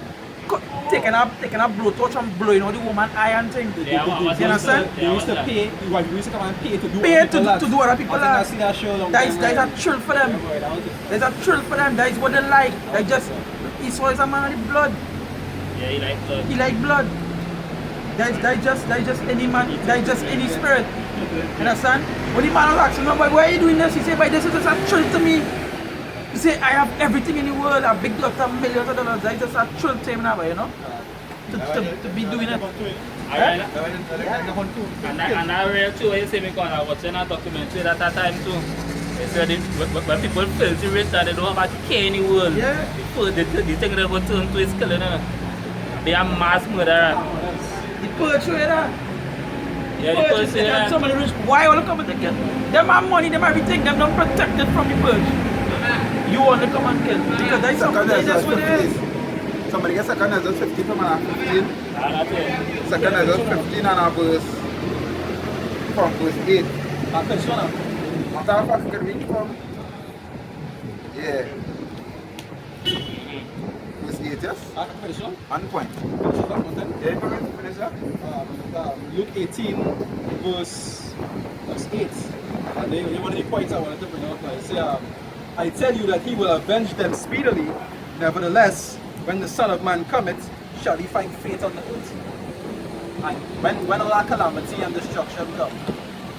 Taking a blowtorch and blowing out the woman eye and thing. You understand? They used to pay, you used to come and pay to do to do other people that. See that show That is a thrill for them. There's a thrill for them. That is what they like. They just, Esau is a man of the blood. Yeah, he like blood. He like blood. That is just any man, that is just any spirit. You understand? When the man was asking him, why are you doing this? He said, this is just a thrill to me. He said, I have everything in the world, a big lot of millions of dollars. That is just a thrill to him now, you know? To be doing it. And I read too, when you say me because I was watching a documentary at that time too. So when people filthy rich and they don't have a care in the world, Yeah. the thing they go turn to is killing them. They are mass murderer. The purge right there. Yeah, the Purge, person, they got so many rich. Why all come and take it? Them have money, them everything, them don't protect it from the purge. You want to come and kill. Because that's something Second that's what it is. Somebody gets second as 15 from an 15. that's it. Second as 15 and a verse from verse 8. What the fuck can read from? Yeah. Verse 8, yes? On point. Yeah, you can finish that? Luke 18, verse 8. And they one of the points I wanted to bring out. It say, I tell you that he will avenge them speedily. Nevertheless, when the Son of Man cometh, shall he find faith on the earth? And when all our calamity and destruction come,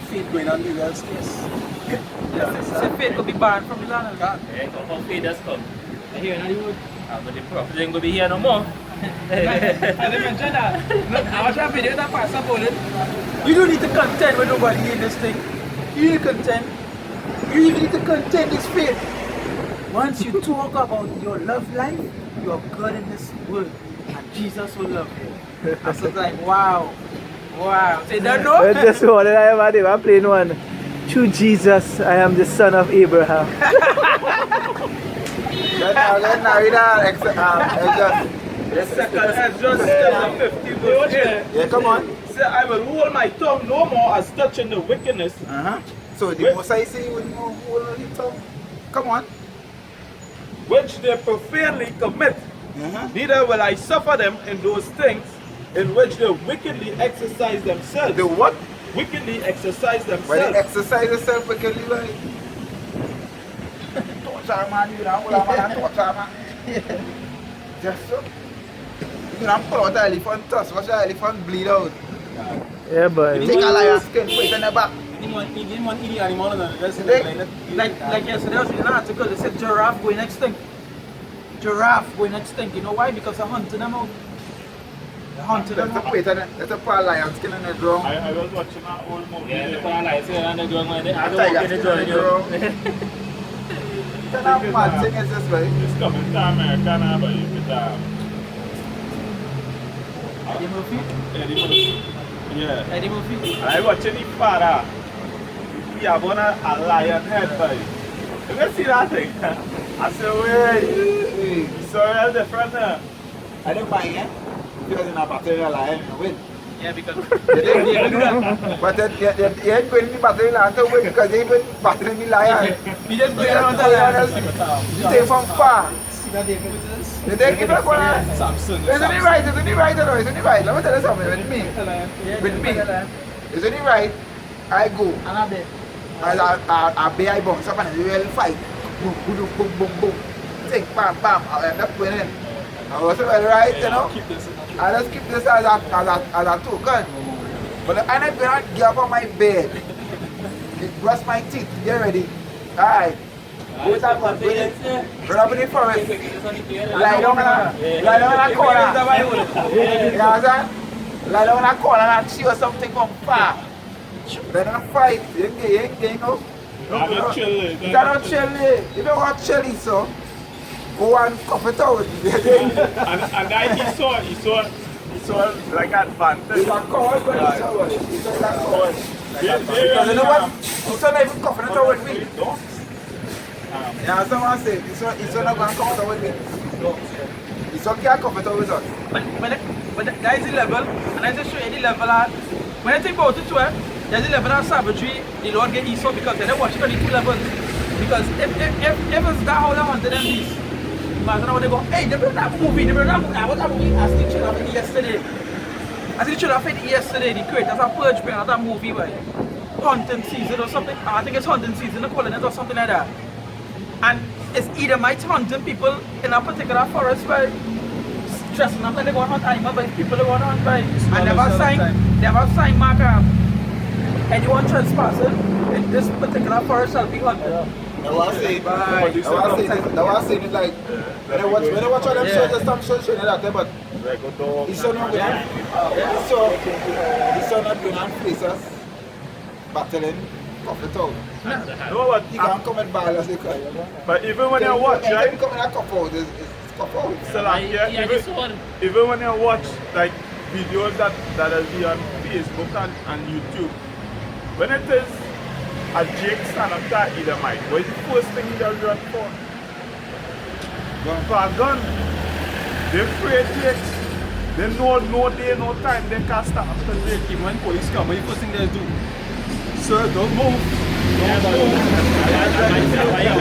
faith going on the real scarce. Say faith could be banned from the land of God. Yeah, how faith has come. I hear another word. But the prophet ain't going to be here no more. I didn't mention that. Look, I watch a video that Pastor Bolin. You don't need to contend with nobody in this thing. You need to contend. You even need to contend this faith. Once you talk about your love life, you are good in this world. And Jesus will love you. I was like, wow. Wow. Say that no? Well, just one that I have had, I'm playing one. Through Jesus, I am the son of Abraham. Let's now read that. Just 50 verse 8. Yeah, come on. Say, I will hold my tongue no more as touching the wickedness. So the most I say, you will know hold on your tongue. Come on. Which they profanely commit. Neither will I suffer them in those things in which they wickedly exercise themselves. The what? Wickedly exercise When themselves. they exercise yourself, we can live like. Torture man, you know, torture man. Just so. You know, pull out the elephant tusk, watch the elephant bleed out. Yeah, boy. Take a lion's skin, put it in the back. Like yesterday, I was reading an article that said giraffe going extinct. Giraffe going extinct. You know why? Because they're hunting them out. They're hunting them out. There's a pair of lion's skin in the ground. I was watching that old movie. Yeah, the paralyzed and they're doing I don't Tiger want skin to in join the you. ground. What kind of mad thing is this, right? It's coming to America now, but you could Eddie Murphy? Eddie Murphy. Yeah. Eddie Murphy? And I watching the father. He have on a lion head, boy. You can see that thing? I said, wait. It's so real different now. I don't mind, eh? Because in a battery lion, you win. Yeah, because But you ain't going to be battery lion to win because they even battering the lion. he just going around the land. You take from far. You take it from far. Samson. Isn't it right? Isn't it right or no? Isn't it right? Let me tell you something with me. With me. Isn't it right? I go. I bear I bounce up and we will fight. Boom, boom, boom, boom, boom. Take bam, bam. I'll end up winning. I was right, you know. I just keep this as a token. But I'm not going to get up on my bed. Brush my teeth. Get ready. Alright. Go that one. Run up in the forest. Lie down in a corner. You know what I'm saying? Lie down in a corner and see something from far. Then I fight. You ain't getting no. I'm not chilling. You don't chill. If you want chilly, so go and cup it out. And then he saw like advantage. It's a call, but it's a call. It's a call. Because you know what? He's not even cuffing it out with me. Yeah, someone said, he's not going to cuff it out with me. He's not going to cuff it out with us. But that is the level, and I just show you the level at. When I think about it, there's the level of savagery the Lord get Esau because they don't watch it on the two levels. Because if it's that how they hunted them beasts, imagine how they go, hey, they brought that movie, I watched that movie as the children of it yesterday. As the children of it yesterday, the creators of Purge bring out that movie by Hunting Season or something. I think it's Hunting Season, they're calling it or something like that. And it's either might hunting people in a particular forest by dressing up like they go on hunt animals by people they go on hunt by. And never sign marker. Anyone trespassing in this particular forest shall be hunted. I was saying it like, when I watch all them shows, there's some shows showing that there, but he's not going on places, battling, cough it out. No, but You can't come and ball as you cry. but even when you watch, Anytime right? you come in a cough out, it's cough out. So like, Yeah, yeah, this one. even when you watch like videos that will be on Facebook and YouTube, when it is a Jake stand up to Edomite, what is the first thing he does run for? Run for a gun. They afraid Jakes. They know no day, no time they can't stop. Even when police come, what the first thing they do? Sir, don't move. Yeah,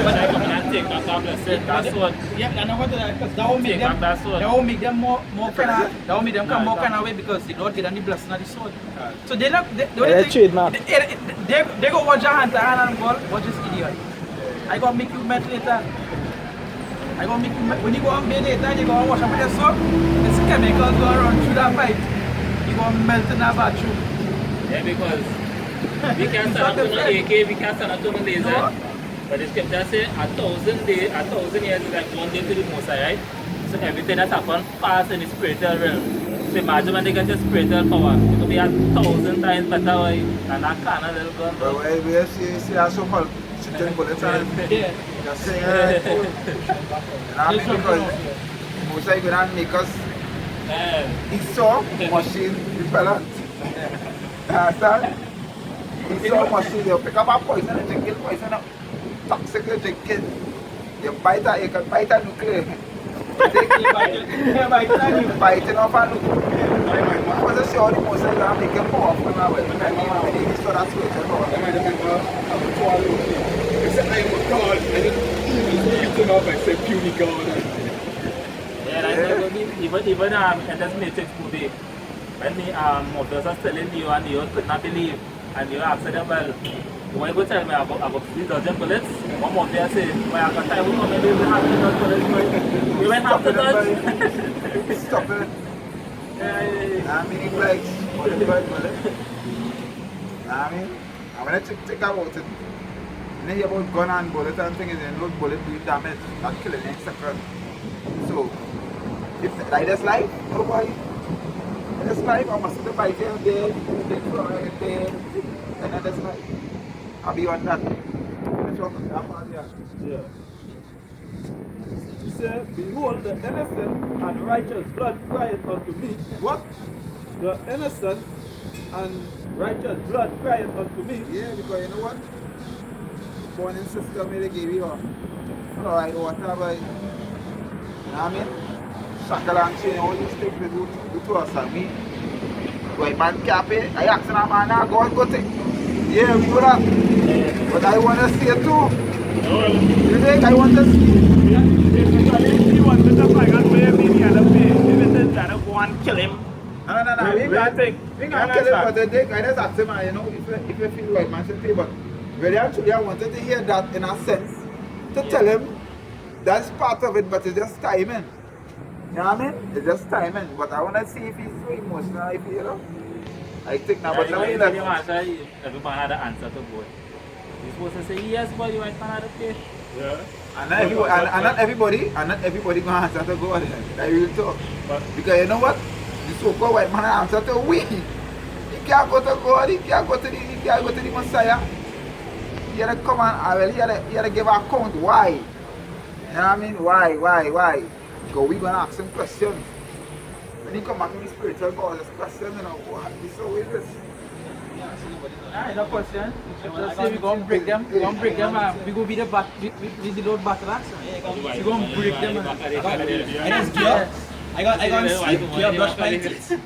but I come and take back that blessing. That's what. Yeah, and I want that because that will make Take them, back that sword. that will make them more kind of, that will make them come more kind of way because they don't get any blessing of the sword. So they not, the only Yeah, thing, trademark. they go watch your hand and go watch this idiot. I gonna make you mad later. I gonna make you mad. When you go on bed later, you go and wash up with your soap. It's chemicals go around through that pipe. You gonna melt in that bathroom. Yeah, because we can't stand up to no AK, we can't stand up to no laser. No. But the scripture say 1,000 years is like 1 day to the Most High, right? So everything that happens fast in the spiritual realm. So imagine when they get your spiritual power, it will be 1,000 times better way than that kind of little gun. But when you see a so-called shooting bullets and Yeah. you're saying, you know what I mean? Because most are going to make us Esau machine repellent. You understand? Esau machine, you pick up a poison and you kill poison, toxic you drink it. You can bite a nuclear. Biting off a nuclear. I wasn't sure the most are going to make it powerful now. When you saw that spiritual power. Yeah, that's even in this Matrix movie, when the officers telling you and you could not believe, and you ask them, well, when you go tell me about 3,000 bullets, one more there say, well, I can tell you how many we have 3,000 bullets, we went half the done. Stop it. I mean, it's like, what the bullet? I mean, I'm going to think about it. When you hear about gun and bullet and things, you know bullet do damage, not killing next second. So, if like this life, nobody. This life, I must have bike here, there, take floor, there, and then this life. I'll be on that. Let's talk about that part here. Yeah. He said, behold, the innocent and righteous blood crieth unto me. What? The innocent and righteous blood crieth unto me. Yeah, because you know what? Born in system, they give you alright, whatever. You know what I mean? Shackle and chain, all these things they do to us and me. When man can't pay, I ask a man, I go and go take. Yeah, we do that. But I want to see it too. You think I want to see it? You want to fight and where me the other way. If it is that I go and kill him. No. We can't take. We can't kill him, but the day I just ask him, you know, if you feel right, man should pay. But really, actually, I wanted to hear that in a sense to tell him that's part of it, but it's just timing. You know what I mean? It's just timing. But I want to see if he's so emotional, if you know. I think now, but let me let Every man had an answer to both. You're supposed to say yes, but you might not have to pay. Yeah. and not everybody gonna answer to God. I will talk. But Because you know what? The so-called white man answer to we. He can't go to God, he can't go to the Messiah. He had to come and he had to give account why. You know what I mean? Why? Because we gonna ask him questions. When he come back in the spiritual God, there's questions, you know, what? This so is this. Alright, no question. Just say we're gonna break them. We're gonna break them. We go be the bat. We the Lord battle axe. We're gonna break them. I just get up. I got sleep, get up, brush my teeth,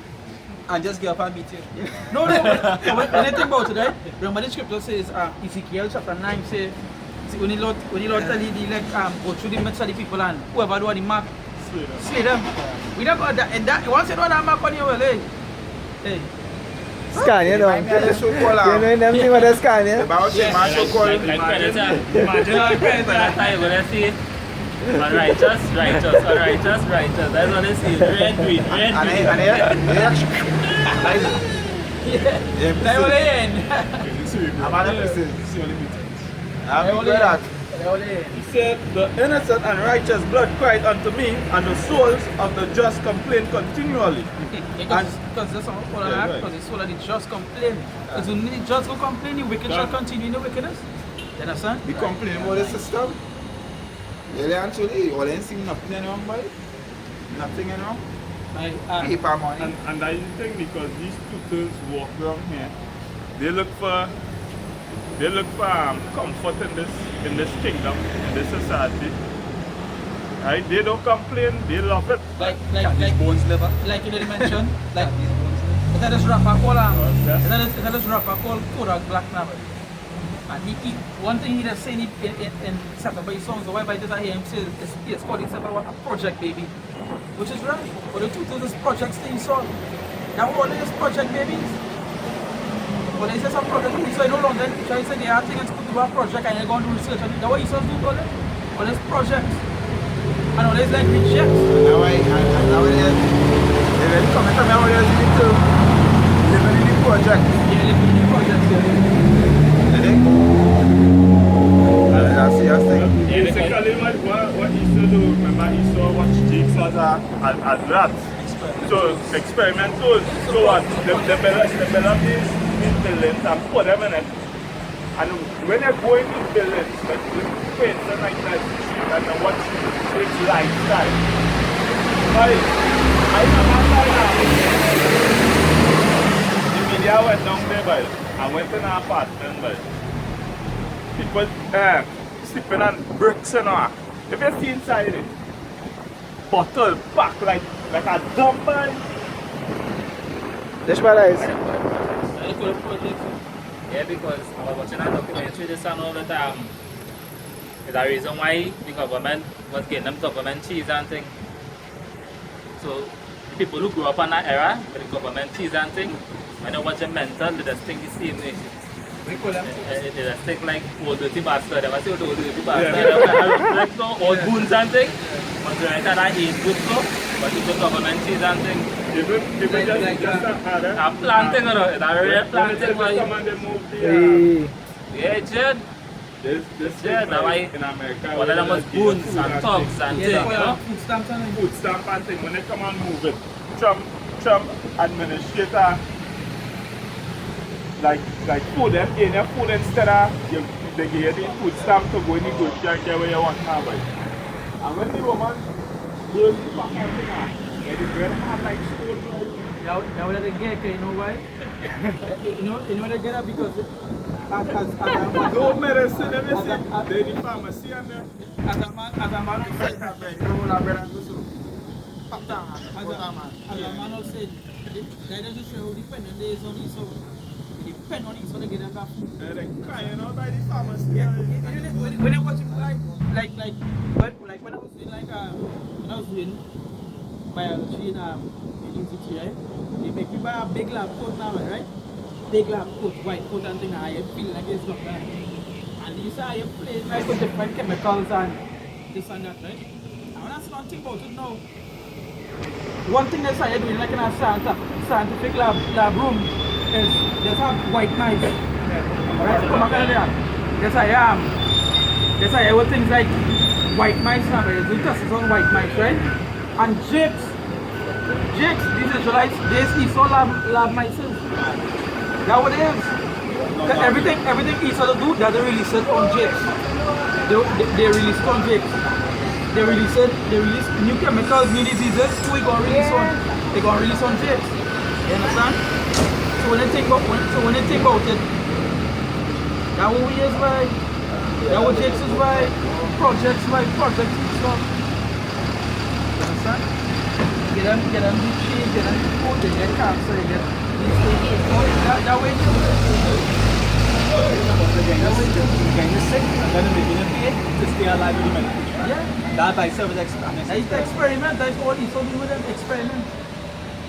and just get up and beat you. No. When I think about it, right? Remember the scripture says, Ezekiel chapter 9 says, when the Lord tell you, like, go through the midst of the people and whoever do the mark, slay them. We don't got that. And that once you know that mark on your well, hey. Scan, you know. Remind me of the so-called, You know them thing with the scan, yeah? about the man so-called. Like Predator. Predator, when I see righteous. That's what I see. Red, green. And I'm at the prison. I'm good at that. He said, the innocent and righteous blood cried unto me, and the souls of the just complain continually. Because that's what I'm calling Yeah, that, right. because it's all of the just complain. Because when the just will complain, the wicked shall continue in the wickedness. You understand? We complain about the system. Really and truly, all ain't seen nothing wrong, boy. Nothing wrong. Paper money. And I think because these tutors walk around here, they look for comfort in this kingdom, in this society. Right? They don't complain, they love it. Like you know they mentioned, like it's a this rapper called it's a this rapper called Kodak Black now. And he one thing he just saying in several by his songs, the white just I hear him say it's called himself a project baby. Which is right. But the truth is this projects thing so now all these project babies. But they say some project babies, so I no longer try to say they are things to do a project and they're going to do research and that's what he says do all it. All these projects. And all these like rejects. Nowadays, they really come and nowadays you need to live in the project. Yeah, living in the projects, yeah. Basically, what he used to do, remember, he used to watch jigs as rats. So, experimental. So, what? They develop these buildings and put them in it. And when they go into buildings, like paint and like that, and then watch its lifestyle. I the media went down there, but I went in an apartment, but people sleeping on bricks and all. If you see inside it, bottle packed like a dump. This paradise. Yeah, because I was watching a documentary this and all the time. There's a reason why the government was getting them government cheese and thing. So the people who grew up in that era with the government cheese and thing, when they watch them mental, they just think the same nation. They just think like old dirty bastard. They say old dirty bastard. Like no old goons and thing. But right at that age group so, but it's the government cheese and thing. People just A planting, you know, it's a real planting. come and they move the, Yeah, Jed. this Yeah, that's why in America. one of them was goons and thugs and things, you know. Food stamps and Food stamp and thing, when they come and move it, Trump administrator like food them in your food instead of they give you the food stamp to go negotiate and get where you want to have it. And when the woman goes to the back and thing on, the bread hard like stone. now they get you know why? you know they get that because as No medicine, let me see. They the pharmacy and there. a man who said that bread, you know that bread and go so. Pop down, as a man who said, that doesn't show dependent days on it, so depend on it, so they get that food. They crying out by the pharmacy. Yeah, when I watch it like when I was doing when I was doing biology in UCT, right? They make you buy a big lab coat now, right? Big lab coat, white coat and thing, and you feel like it's not right. And you say you play like with different chemicals and this and that, right? And when I see one thing about it now, one thing that's you're doing like in a scientific lab room is just have white mice. Right? Come back in there. Yes, I am. Yes, I have things like white mice now. You're doing tests on white mice, right? And jigs, these Israelites, they Esau lab mice. That's what it is. Everything Esau do, they release it on jigs. They release it on jigs. They release new chemicals, new diseases, who we gonna release on? They gonna release on jigs. You understand? So when they think about it, that what we is like, that what jigs is like, projects stuff. You understand? Get them do cheese, get them do food, they get cancer, they get these things. That way Getting sick and then making it pay to stay alive with the medication. yeah. That by itself is experiment. It's an experiment, that's all Esau do with them, experiment.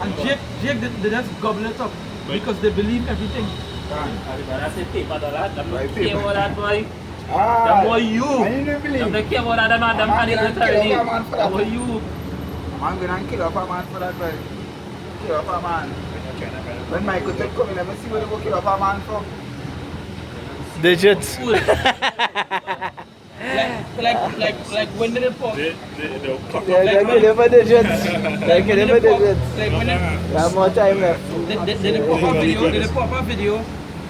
And Jake they just gobble it up because they believe everything. That's a paper dollar. Them don't care about that boy. Ah, Them boy you. I didn't believe. Them don't care about that man. Them man is literally. Them boy you. I'm going to kill off a man for that, boy. Kill off a man. When Michael said come in, let me see what they go kill off a man for. Digits. Fool. Like when they pop. They'll cut They're gonna give a digits. They're gonna give a digits. Like when We have more time left. they pop a video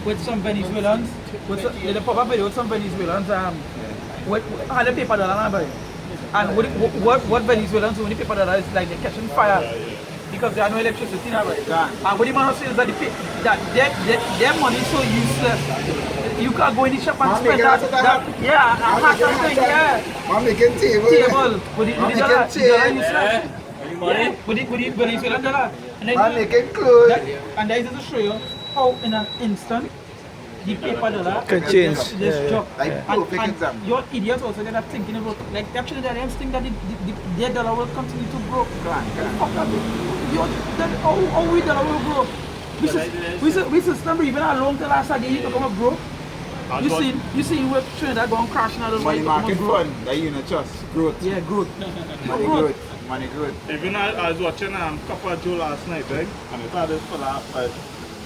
with some Venezuelans. They pop a video with some Venezuelans. With the paper dollar buy. And what Venezuelans do when the paper dollar is like they're catching fire. Because there are no electricity now, right? And what the man says that their money is so useless. You can't go in the shop and spend that. Yeah, and half something, yeah. I'm making table. Table. With the dollar chair. useless. Yeah, with the Venezuelan dollar. I'm making clothes. And that is to show you how in an instant the paper dollar Can change. this drop. Like perfect And example. your idiots also that are thinking about like actually they don't think that their dollar will continue to grow. Fuck that. How we dollar will grow? We remember even our long till last year to come up grow. You see with Trinidad going crashing out of Money market fund, that you know trust. Growth. Yeah, growth. Money growth. Money growth. Even I was watching Papa Joe last night, right? And I thought this fella,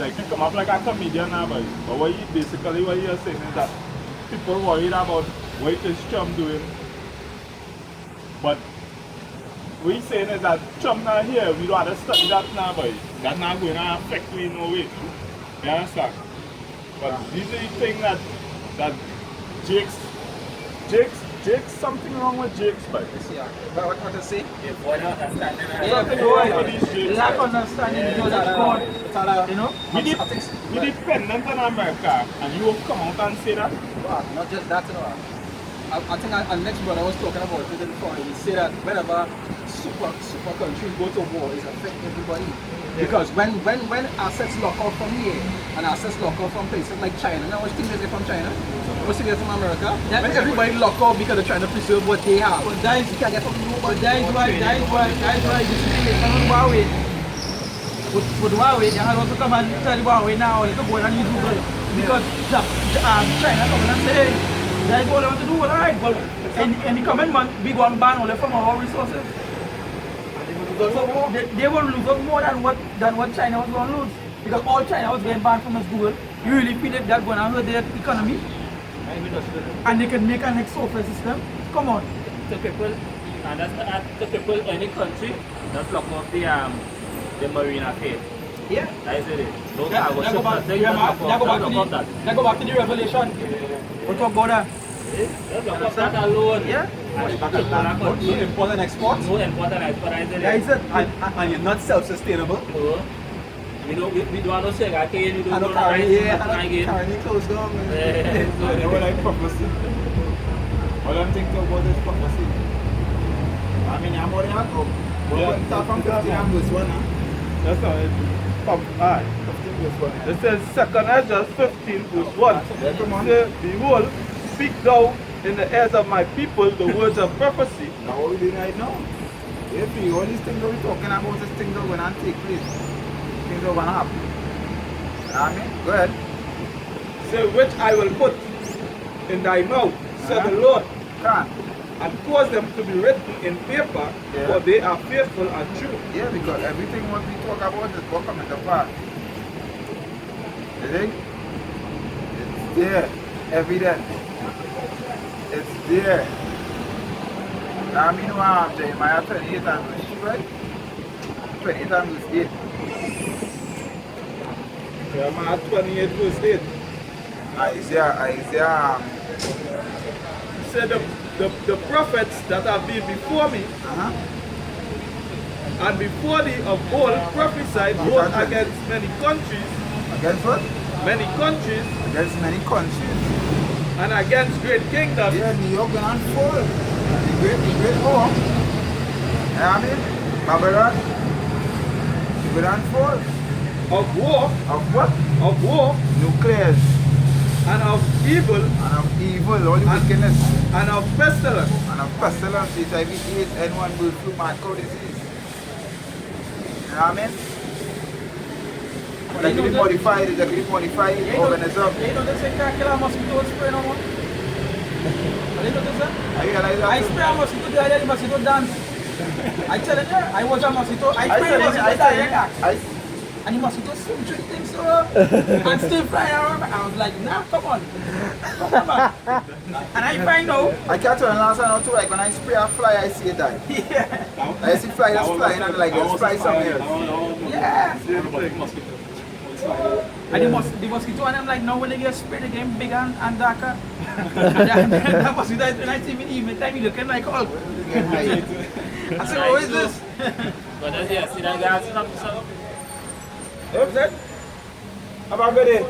like he come up like a comedian now, but what he basically what he is saying is that people worried about what is Trump doing, but what he's saying is that Trump not here, we don't have to study that now, but that's not going to affect me in no way. You understand? But these are the things that Jake's something wrong with Jake's, but What to say? What understanding? something wrong with these Jakes. Lack of understanding, you know, that's God. You know? We dependent on America, and you will come out and say that? Not just that, you know. I think our next brother was talking about it before. He said that whenever super countries go to war, it's affecting everybody. Because when assets lock off from here and assets lock off from places like China, now which things they get from China? What's they get from America? When everybody lock off because they're trying to preserve what they have. But that is, You can't get from nobody. that is why this situation with Huawei. With Huawei, they had also come and tell Huawei now to go and use Google. Because China come and say, hey, that's what they want to do, alright, but in the coming month, we go and ban all from our resources. So they will lose up more than what China was going to lose. Because all China was getting banned from us Google. You really feel that that's going to hurt their economy? And they can make an next software system? Come on. To people, and that's to people in any country, just lock off the marine affairs. Yeah. That is it. Don't Now have go back to the revelation. We'll talk about that. Just lock off that alone. Yeah? No import and export. No important export. That is it. Yeah, he said, and you're not self-sustainable. No. We don't have no sugar cane, we don't And have no carrying clothes down. I know like prophecy. All I'm thinking about is prophecy. I mean, I'm already at home. But when start from 15 and verse 1, That's how it alright. 15 verse 1. It says 2nd Ezra 15 verse 1. It says, behold, speak thou in the ears of my people the words of prophecy. Now what we doing right now? If we all these things that we're talking about, these things are going to take place. Things are going to happen. You know what I mean? Go ahead. Say, which I will put in thy mouth, said the Lord, Can. and cause them to be written in paper, for they are faithful and true. Yeah, because everything what we talk about is what coming to pass. You think? It's there. Evidence. It's there. Now I mean, Jeremiah 28 and verse 2, right? 28 and verse 8. Jeremiah 28 verse 8. Isaiah. Said the prophets that have been before me and before thee of old prophesied both against many countries. Against what? Many countries Against many countries. and against great kingdoms. Yeah, New York gonna unfold. The great war. You know what I mean? Babylon. It will unfold. Of war, Of what? of war, Nuclears. and of evil, And of evil, all the wickedness. and of pestilence. And of pestilence, HIV, AIDS, N1, bird flu, mad cow disease. You know what I mean? Like the modified, it's like the modified organism. You know, they say can't kill a mosquito with spray no more. You know this, I realize that. I spray a mosquito the other day, the mosquito dance. I tell you, I watch a mosquito, I spray a mosquito, And the mosquitoes still drink things so and still fly around. I was like, nah, come on. Come on, man. And I find out. I catch one last one too, like when I spray a fly, I see it die. Yeah. I see fly that's flying and like there's fly somewhere else. Yeah. And the mosquito and I'm like, now when they get sprayed, they get bigger and darker. And that mosquito, when I see me evening time, he looking like Hulk. I said, what is this? But that's yeah, see that guy sitting up so. What's that? Have a good day.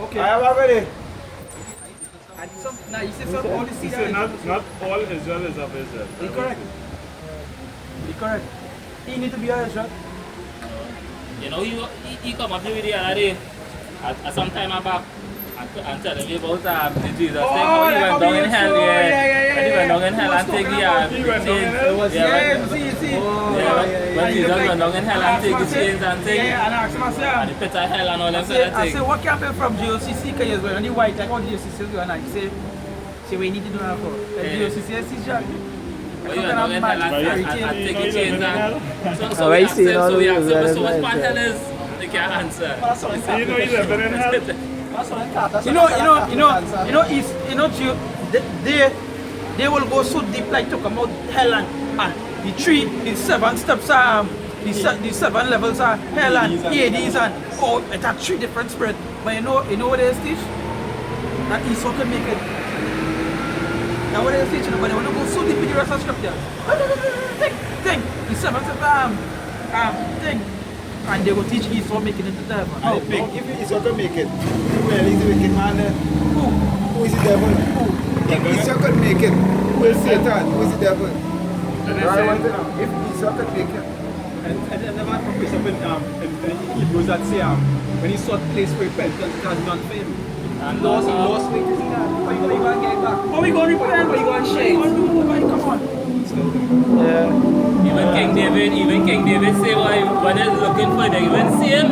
Okay. Have a good day. And some, now you say some, all the You seed say are not all Israel is of Israel. You're correct. You're correct. He need to be a shot. You know, he come up here the other day, at some time back, and telling me about the Jesus thing, how he went down in hell, and he went down in hell and take the chains. When Jesus went down in hell and take the chains and thing, and I asked myself, and the pit of hell and all them sort of I thing. said, what can happen from GOCC? Because you're wearing the white, like all GOCC is going on. He said, what you need to do now for? GOCC is shot. But you went down in hell and take the chains and... So I we see asked him, so we asked him, so all what the hell is? They can't answer. You know he's living in hell? They will go so deep like talk about hell and the 7 steps are the 7 levels are hell and Hades and it are 3 different spirits. But you know what they teach? That Esau can make it. Now what they teaching, but they want to go so deep in the rest of scripture. Think the 7 steps thing. And they will teach Esau making it to the devil. Oh, if Esau can make it, well, he's a wicked man. Who is the devil? If Esau can make it, who is Satan? Who is the devil? If Esau can make it. And the man from in Hebrews that say when he sought place for repentance, it has done for him. And lost weight to see that. How you going to get back? How you going to repent? How you going to shame? Come on. Yeah. Even King David say when he's looking for them, even see him.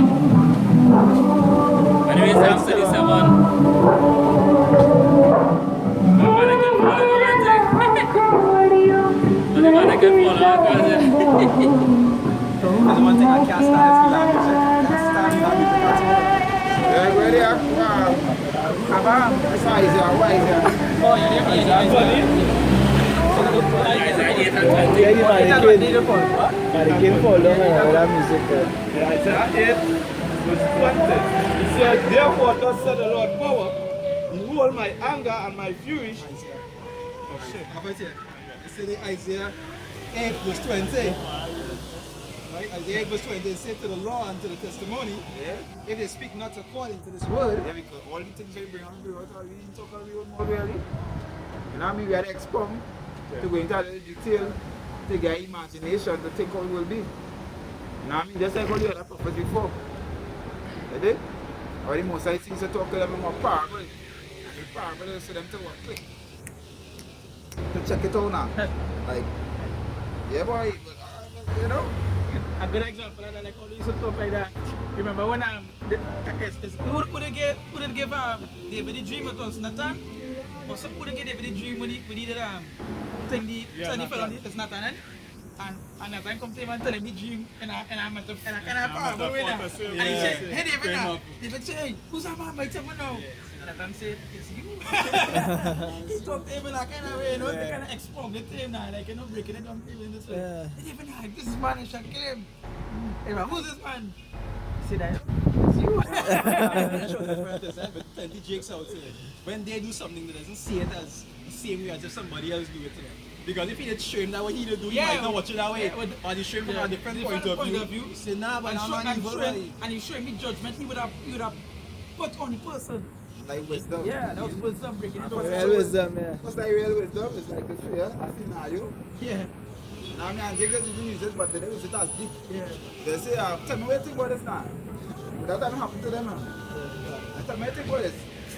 When he was Psalm 37. The man can follow That's one thing I can't stand is the language. I can't stand the language. Yeah, where they are? Why is there? Oh, yeah. Yeah, the mannequin fall down and all that music there. Isaiah 8 verse 20. He said, therefore thus said the Lord power, behold my anger and my fury. Oh shit, how about here? It said Isaiah 8 verse 20. Right? Isaiah 8 verse 20, they say to the law and to the testimony, if they speak not according to this word, Because all the things they bring on the road are really talk about more really. You know what I mean? We had to expound to go into the detail, to get imagination to think how it will be. You know what I mean? Just like all the other prophets before. You did? Or the most I things to talk to them about parable. And the parable is for them to what? Click. To check it out now. Like, yeah boy, but, you know. A good example of that, like all these stuff like that. Remember when who did give David the dream? It was Nathan? Or some who did give David the dream when he did thing the fell on it's Nathan and Nathan come to him and tell him the dream and I parable with him. And he said, hey David now. David said, hey, who's that man by someone now? And Nathan said, it's you. He talked to him in that kind of way, you know, they kind of expound it to him now, like, you know, breaking it down to him in this way. Hey David now, this is man, I shall kill him. Hey man, who's this man? He said, it's you. but plenty jakes out there. When they do something, that doesn't see it as the same way as if somebody else do it to them. Because if he did show him that what he did do, he might not watch it that way. Or he show him from a different point of view. He said, nah, but I'm not evil. And he showed me judgment, he would have put on the person. Like wisdom. Yeah, that was wisdom breaking it down. Real wisdom, yeah. What's like real wisdom? It's like a scenario. Yeah. I mean, and Jacob didn't use it, but they use it as deep. Yeah. They say, tell me what you think about this now. That doesn't happen to them now. Tell me what you think about this.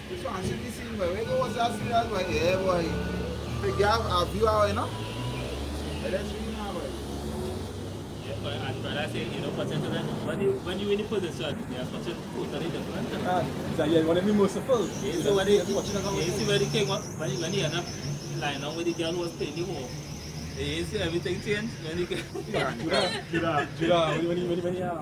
This one should be seen, but we go was that serious, boy. Yeah, boy. They have a view out, you know? But that's really now, boy. Yeah, but I say, you know, potentially, when you in the position, you are such a totally different. So you want to be merciful. Yeah, so when you see where the king was, when he ended up lying down with the girl who was playing the war. You see everything change when you get. Judah, when you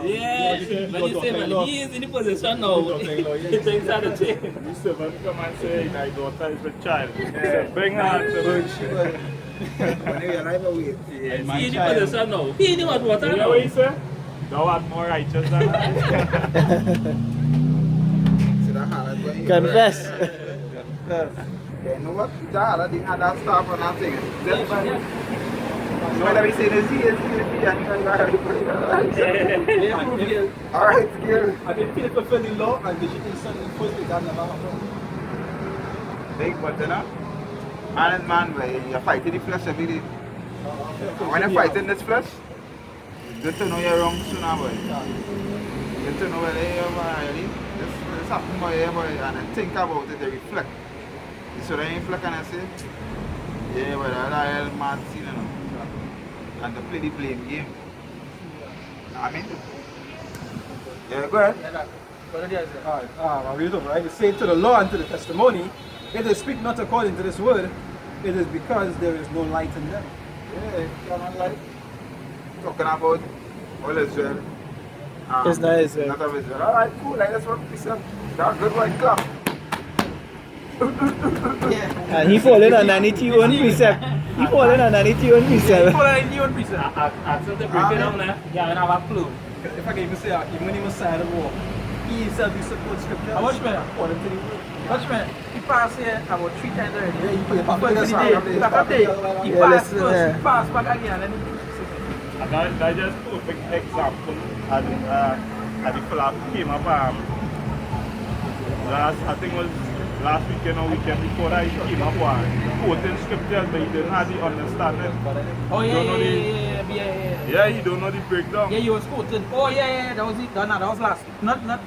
Yeah, when you say when he is in the position now, things are to change. The servant come and say, thy daughter is with child. He said, bring her to me. When you realize how we Yeah, he in the position now. He knew what water You know now. what he said? Thou art more righteous than I. see that hard when you Confess. You know what? That that stuff and that thing. Just by so when we say this here, alright, here. I didn't feel fulfill the law and the shit son in first place that never happened. Big but you know. Man and man where you fight in the flesh every day. When you fight in this flesh, it's good to know you're wrong sooner, boy. Good to know where they are really. This happen boy, and then think about it, they reflect. So they reflect and I say, yeah, but that's a mad scene, you know. And to play the blame game. I mean, yeah, go ahead. Alright, I read it over, right? It says to the law and to the testimony, if they speak not according to this word, it is because there is no light in them. Yeah, come on, like, talking about all Israel. It's not Israel. Not of Israel. Alright, cool, like, that's what we said. That's good white clap. And he falling underneath your own precept. He falling underneath your own precept. Follow the own precept. After the break it down there, yeah, I don't have a clue. If I can even say, even when he was signing the war, he himself used to quote scripture. How much, man? According to the word. Watch man, he passed here about 3 times already. Yeah, you put your First back of the day, back up there. He Yeah, passed listen, first, yeah. he passed back again, and then And that just perfect example as the flag came up I think it was last weekend or weekend before that he came up quoting scriptures but he didn't have the understanding. oh You don't know the- yeah. Yeah, he don't know the breakdown. Yeah, you was quoting. Oh yeah, that was it. No, that was last. Not the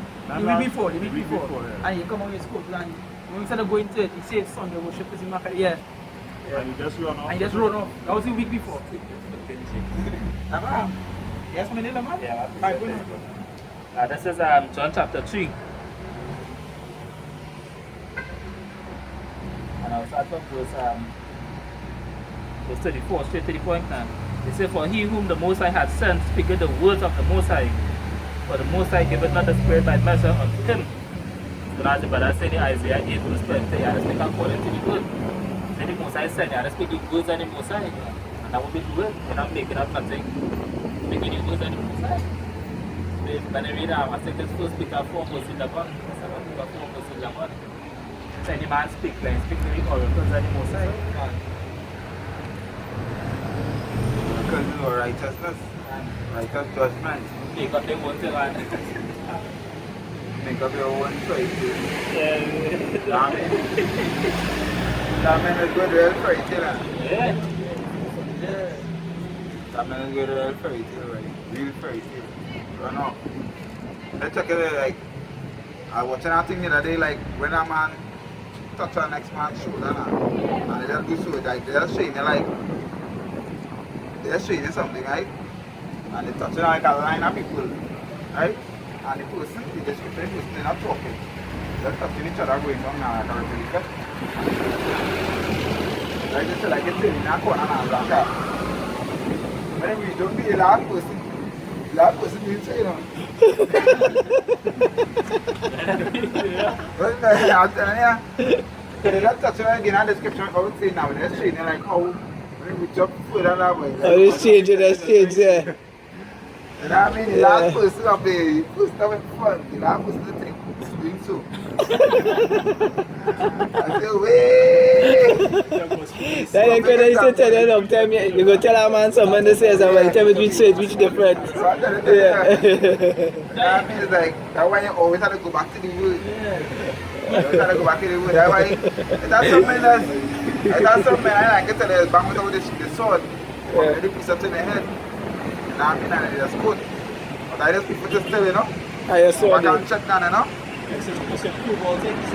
week before. The week before. yeah. And he come on with quote and when we started going to it, he said Sunday worship is in my yeah. And he just run off. And he just run off. That was the week before. Yes, my name, man. Yeah, this is John chapter 3. And I'll start from verse 34, straight to the point now. It says, for he whom the Most High had sent speaketh the words of the Most High. For the Most High giveth not the Spirit by measure unto him. So as the brother said in Isaiah 8 verse 20, you have to speak according to the word. Then the Most High said, you have to speak the words of the Most High. And that will be the word. You're not making up nothing. Making the words of the Most High. When I read I think it's first Peter 4 verse 11, second Peter 4 verse 11. So any man speak, like speak to the oracles of the Most High. Because you know righteousness, righteous judgment. Make up their own thing and Make up your own choices. yeah. Amen. Amen is good real fairy tale. Yeah. Amen is good real fairy tale, right? Real fairy tale. Run off. Let's check it like I was watching a thing the other day, like when a man touch a next man's shoulder and they just do so, like they're just showing you like they're showing you something, right? And they touching like a line of people, right? And the person, the description person, they're not talking. They're touching each other going down now like a replica. Like they say like it's in a corner and like that. When we don't be the last person didn't say no. Well, I'm telling you, they're not touching again on the description of what we say now. They're showing you like how when we jump further that way. Oh, let's change it, yeah. You know what I mean? The last person of the first of the fun, the last person to think is doing so. I say, wait! That ain't gonna used to tell you a long time, you go tell a man something to say something, you tell me which way, which different. So I tell you, Yeah. you know what I mean? It's like, that's why you always have to go back to the word. You always have to go back to the word. That's why, that's something I can tell you, bang with the sword, or the piece up in the head. You know what I mean? And it's good. But I just people just tell you, know? I saw Back and it. check down, you know? You said prove all things.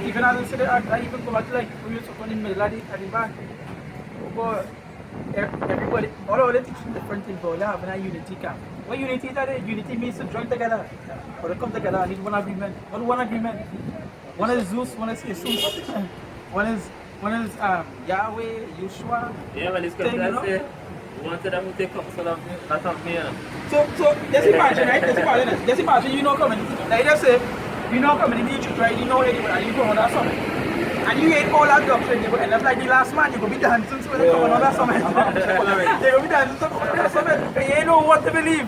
Even as I said, I even go back to like we used to put in the middle at the back. But everybody, all of them teaching different things, but they have a unity camp. What unity is that? Unity means to join together or to come together and need one agreement. What one agreement? One is Zeus, one is Jesus, one is One is Yahweh, Yeshua. Yeah, well, it's Thing, you know? say, wanted them to take up some of that of me, you know. So just imagine, right? Just imagine you know coming. Like just say, you know coming in the church, right? You know anyway, and you come on that summit. And you ate all that doctrine, you go end up like the last man, you go be dancing so when they come on that summit. You go be dancing so on that summit. And you ain't know what to believe.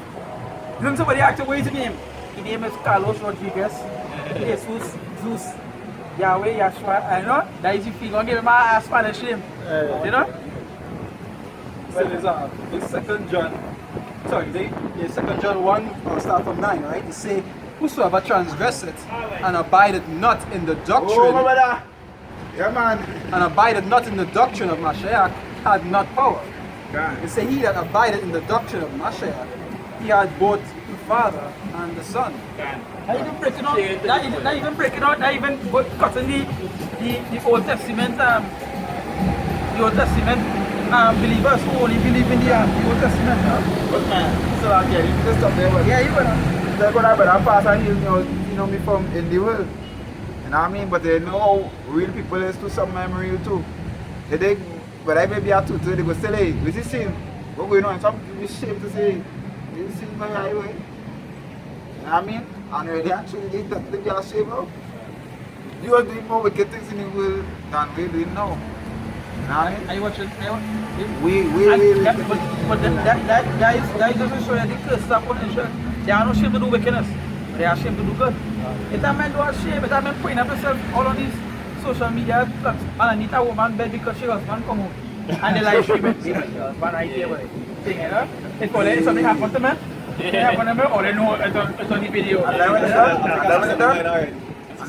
Then somebody asked you, what is his name? His name is Carlos Rodriguez. Jesus, Zeus, Yahweh, Yeshua. I know that is if you gonna give him a Spanish name. You know? Well, there's Second John. Sorry, there's Second John 1, I'll start from 9, right? It say, whosoever transgresseth and abideth not in the doctrine, Yeah, man. and abideth not in the doctrine of Mashiach, had not power. God. It say, he that abideth in the doctrine of Mashiach, he had both the Father and the Son. Not even breaking out, not even breaking out, not even cutting the Old Testament, believers who only believe in the Old Testament. So I get it. Just stop there. But Yeah, you know. they're gonna better pass and you know me from in the world. You know what I mean? But they know how real people is to some memory too. They but I may be a tutor, they go say, hey, this is sin. What's going on? Some people shame to say, this is sin by highway. You know what I mean? And when they actually did that, they are ashamed of. You are doing more wicked things in the world than we do now. You know what I mean? Are you watching? We. But that doesn't show you the curse that punishment. They are not ashamed to do wickedness, but they are ashamed to do good. If that man do ashamed, if that man putting up himself all on these social media platforms, and I need a woman bed because she husband come home. And they live stream it. But right here, boy. Thing, you know? If something happened to me, or they know it's on the video. And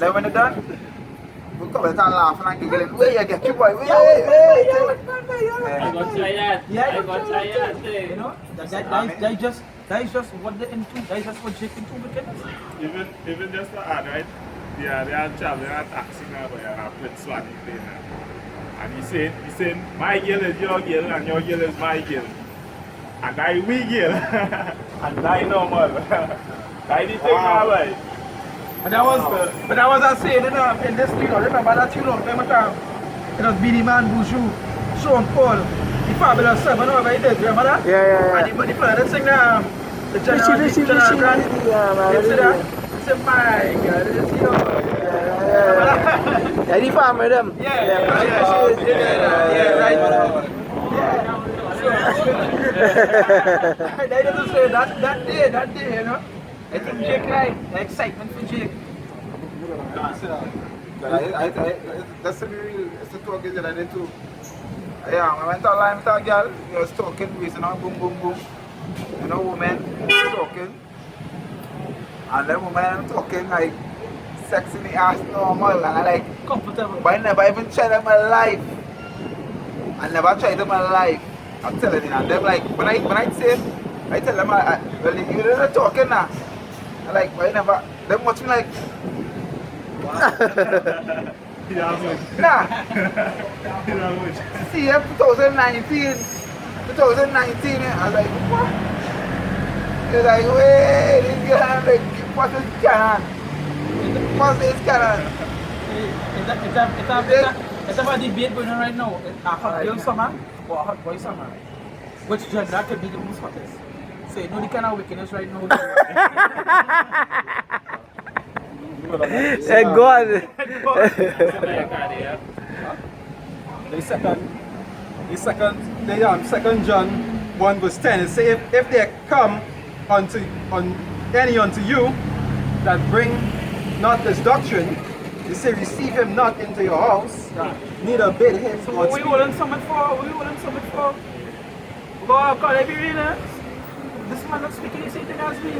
then when it's done, we come and laugh and giggle. Where you get you boy? I got tired. Yeah, I got tired. You know? That is just what they into. That is just what Jake into wickedness. Even just to add, right? They are traveling and taxing now, but a Prince Swanny playing now. And he's saying, my girl is your girl and your girl is my girl. And I we girl. And I normal. I did take my way. But that was a saying in this video. Remember that you know, remember time? It was Beanie Man, Boujou, Sean Paul, the Fabulous 7 over there, remember that? Yeah. And the fella that sing the General Grant. You see that? Say, my God, you see Yeah, the farmer them. Yeah, right. They didn't say that day, you know. I think Jake right, the excitement for Jake. That's the real, it's the talk is that I did too. Yeah, I went online with a girl, he was talking, we said, boom, boom, boom. You know, woman talking. And then woman talking like sex in the ass normal, and I like, Comfortable. but I never even tried in my life. I never tried in my life. I'm telling you, and them like, when I say, I tell them, well, you really talking now. I like, why never, them watch me like, nah. See, 2019, I was like, what? He's like, wait, this girl, like, what's this can? What's this can? It's about debate going on right now. A hot girl summer or a hot boy summer. Which gender could be the most hottest? So you know the kind of wickedness right now. Hey, God. Second John 1 verse 10, it says, if they come unto you that bring not this doctrine, they say, receive him not into your house, neither bid him. So what we holding something for? God, can I be real? This man not speaking the same thing as me.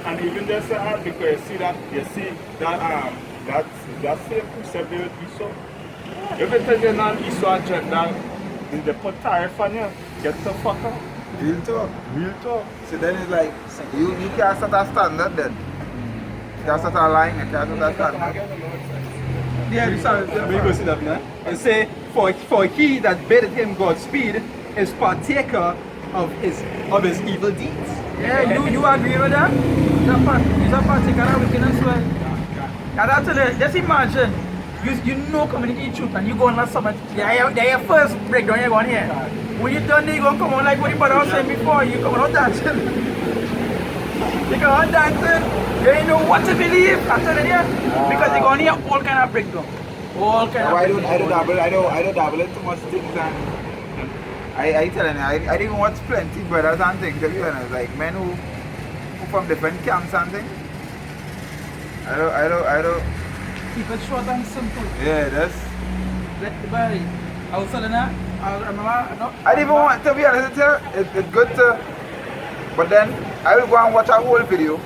And even just to add, because that same precept there with Esau. If it is an Esau agenda, they put tariff on you, get the fuck out. Real talk. So then it's like, you can't set a standard then. You can't set a line, you can't set a standard. Yeah, let me go see that now. And say, for he that biddeth him Godspeed is partaker of his evil deeds. Yeah, you agree with that? He's a partaker of wickedness, well. And that's just imagine you know community truth and you go on that summit, they're your first breakdown you're going here. When you done, you gonna come on like what the brother was saying before, you come on dancing. You come on dancing, you ain't know what to believe, I'm telling you. Because you're gonna hear all kind of breakdown. All kind of breakdown. I don't dabble in too much things and I telling you, I didn't watch plenty brothers and things, to be honest, like men who from different camps and things. I don't. Keep it short and simple. Yeah, that's. Let the body. I was telling her, I remember. No, I didn't even want to be honest with you. It's good to. But then I will go and watch a whole video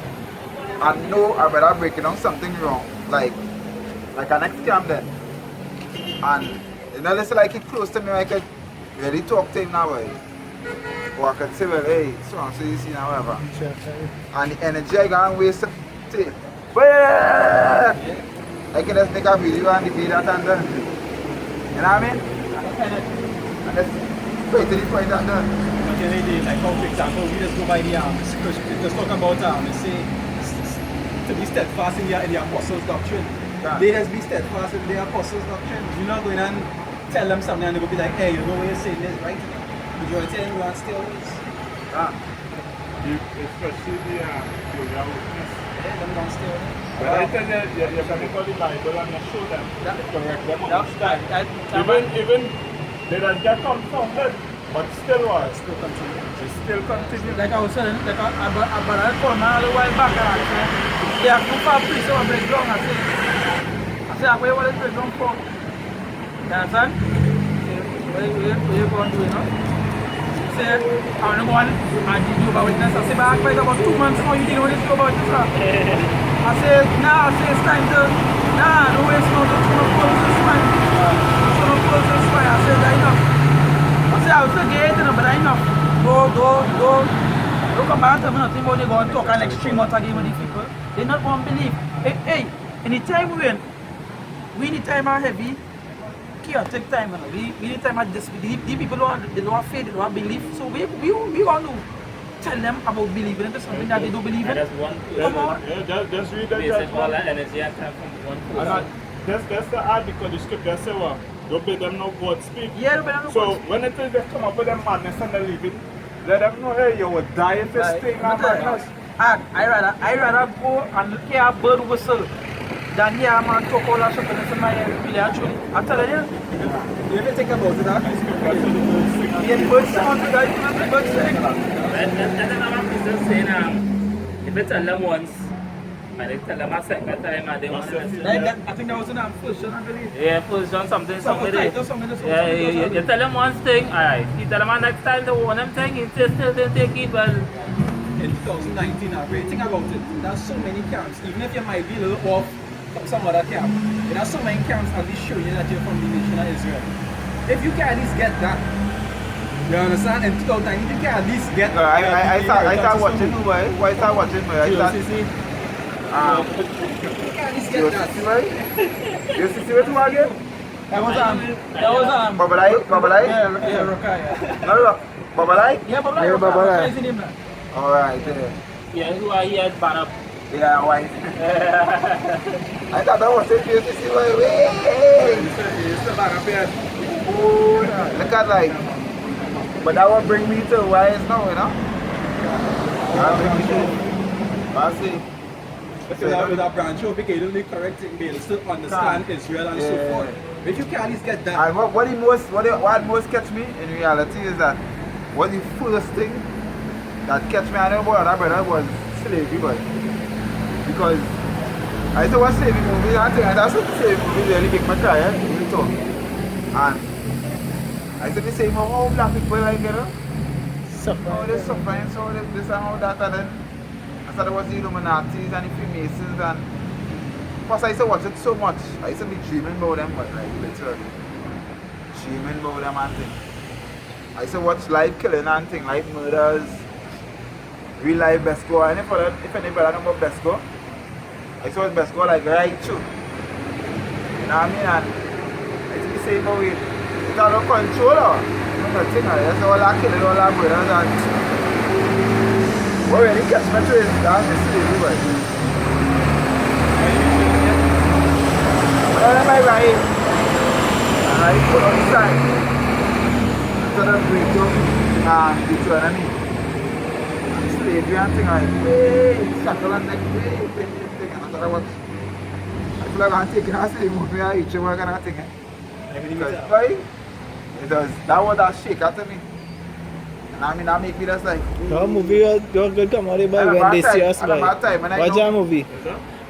and know I better breaking down something wrong, like an ex cam then. And you know, let's like it close to me, I could really talk to him now, boy. Or I could say, well, hey, so you see now, whatever. And the energy I got waste to it. But I can just make a video and the video and done. You know what I mean? And that's straight to the point and done. Like how, for example, we just go by the scripture, just talk about they say to be steadfast in the apostles' doctrine. Yeah. They just be steadfast in the apostles' doctrine. You're not going and tell them something and they'll be like, hey, you know what you're saying this, right? Majority of them want still is. Especially the witness. Yeah, them want still is. But I tell you can go the Bible and you show them. Correct them on even they don't get confounded, but still what? Still continue. They still continue. Like I was saying, like I called man a little while back and I said, they have two far priests over break down. I said, where was it break down for? You understand? What you going to do, you know? He said, I want to go on and do Jehovah's Witness. I said, but I quite about 2 months now, you didn't know this Jehovah's Witness. I said, nah, I said, it's time to, no waste no, just gonna close this one. Just gonna close this one. I said, that enough. I said, I was still getting it, but that enough. Don't come back and tell me nothing about they go and talk an extreme out again with these people. They not going to believe. Hey, anytime we need time are heavy, chaotic time, you know. We need time at this. These people don't have faith, they don't have belief. So we want to tell them about believing into something that they don't believe in. That's one Come on. Yeah, just read the basic all that energy and time from one person. That's the article, the scripture say what? Don't bid them no God speak. Yeah, don't bid them no so God when it is they come up with them madness and they leave it, let them know, hey, you will die if this thing and madness. I rather go and hear a bird whistle than hear a man talk all that shit in my ear. Really, actually. I'm telling you. You ever think about it, Yeah, the bird sound, the bird sing. And then I'm just saying, if you tell them once, and they tell them a second time, and they want to listen. I think that was in our first John, I believe. Yeah, first John something there. Yeah, you tell them one thing, alright. You tell them a next time they want them thing, you still didn't take it well. In 2019, think about it. There's so many camps, even if you might be a little off from some other camp, there are so many camps at least showing you that you're from the nation of Israel. If you can at least get that, you understand? In 2019, you can at least get that. I start watching you, boy. Why start watching me? You can at least get that. You see what you again? That was Babalai? Yeah, Rokai. No, Babalai? Yeah, Babalai. Yeah, Babalai. Rokai is in him now. Alright, yeah. Yeah, who are here at Barab? Yeah, white. I thought that was it. You see what It's the back up here. look at like. But that will bring me to where it's now, you know? That bring me to. I see. With that branch over, because you don't need correcting, they'll still understand Israel and so forth. If you can at least get that. And what most catch me in reality is that what the first thing that catch me, I know about that brother was slavery, but because I saw what slavery movie, I think that's what slavery movie really make my cry, really talk. And I said the same how black people like, you know, how they suffering, so they this and how that, and then I thought it was the Illuminatis and the Freemasons, and first I used to watch it so much, I used to be dreaming about them, but like literally dreaming about them and things. I used to watch live killing and things, live murders, real life Besco, and if anybody know about Besco, I saw Besco like right through. You know what I mean? And I used to be saying about it, it's all a controller, nothing, that's all that killing, all that murders, and what really catch me to is that the slavery, but Well, my right, and I put on the side. Instead of breaking Deuteronomy. Slavery and thing like, way, shackle and neck, way, thing, and I watch. I feel like I'm taking a slave movie and each one kind of thing. Because, why? Because that was that shake after me. And I mean, that make me just like, No movie you're good come out about when they see us, boy. Watch that movie.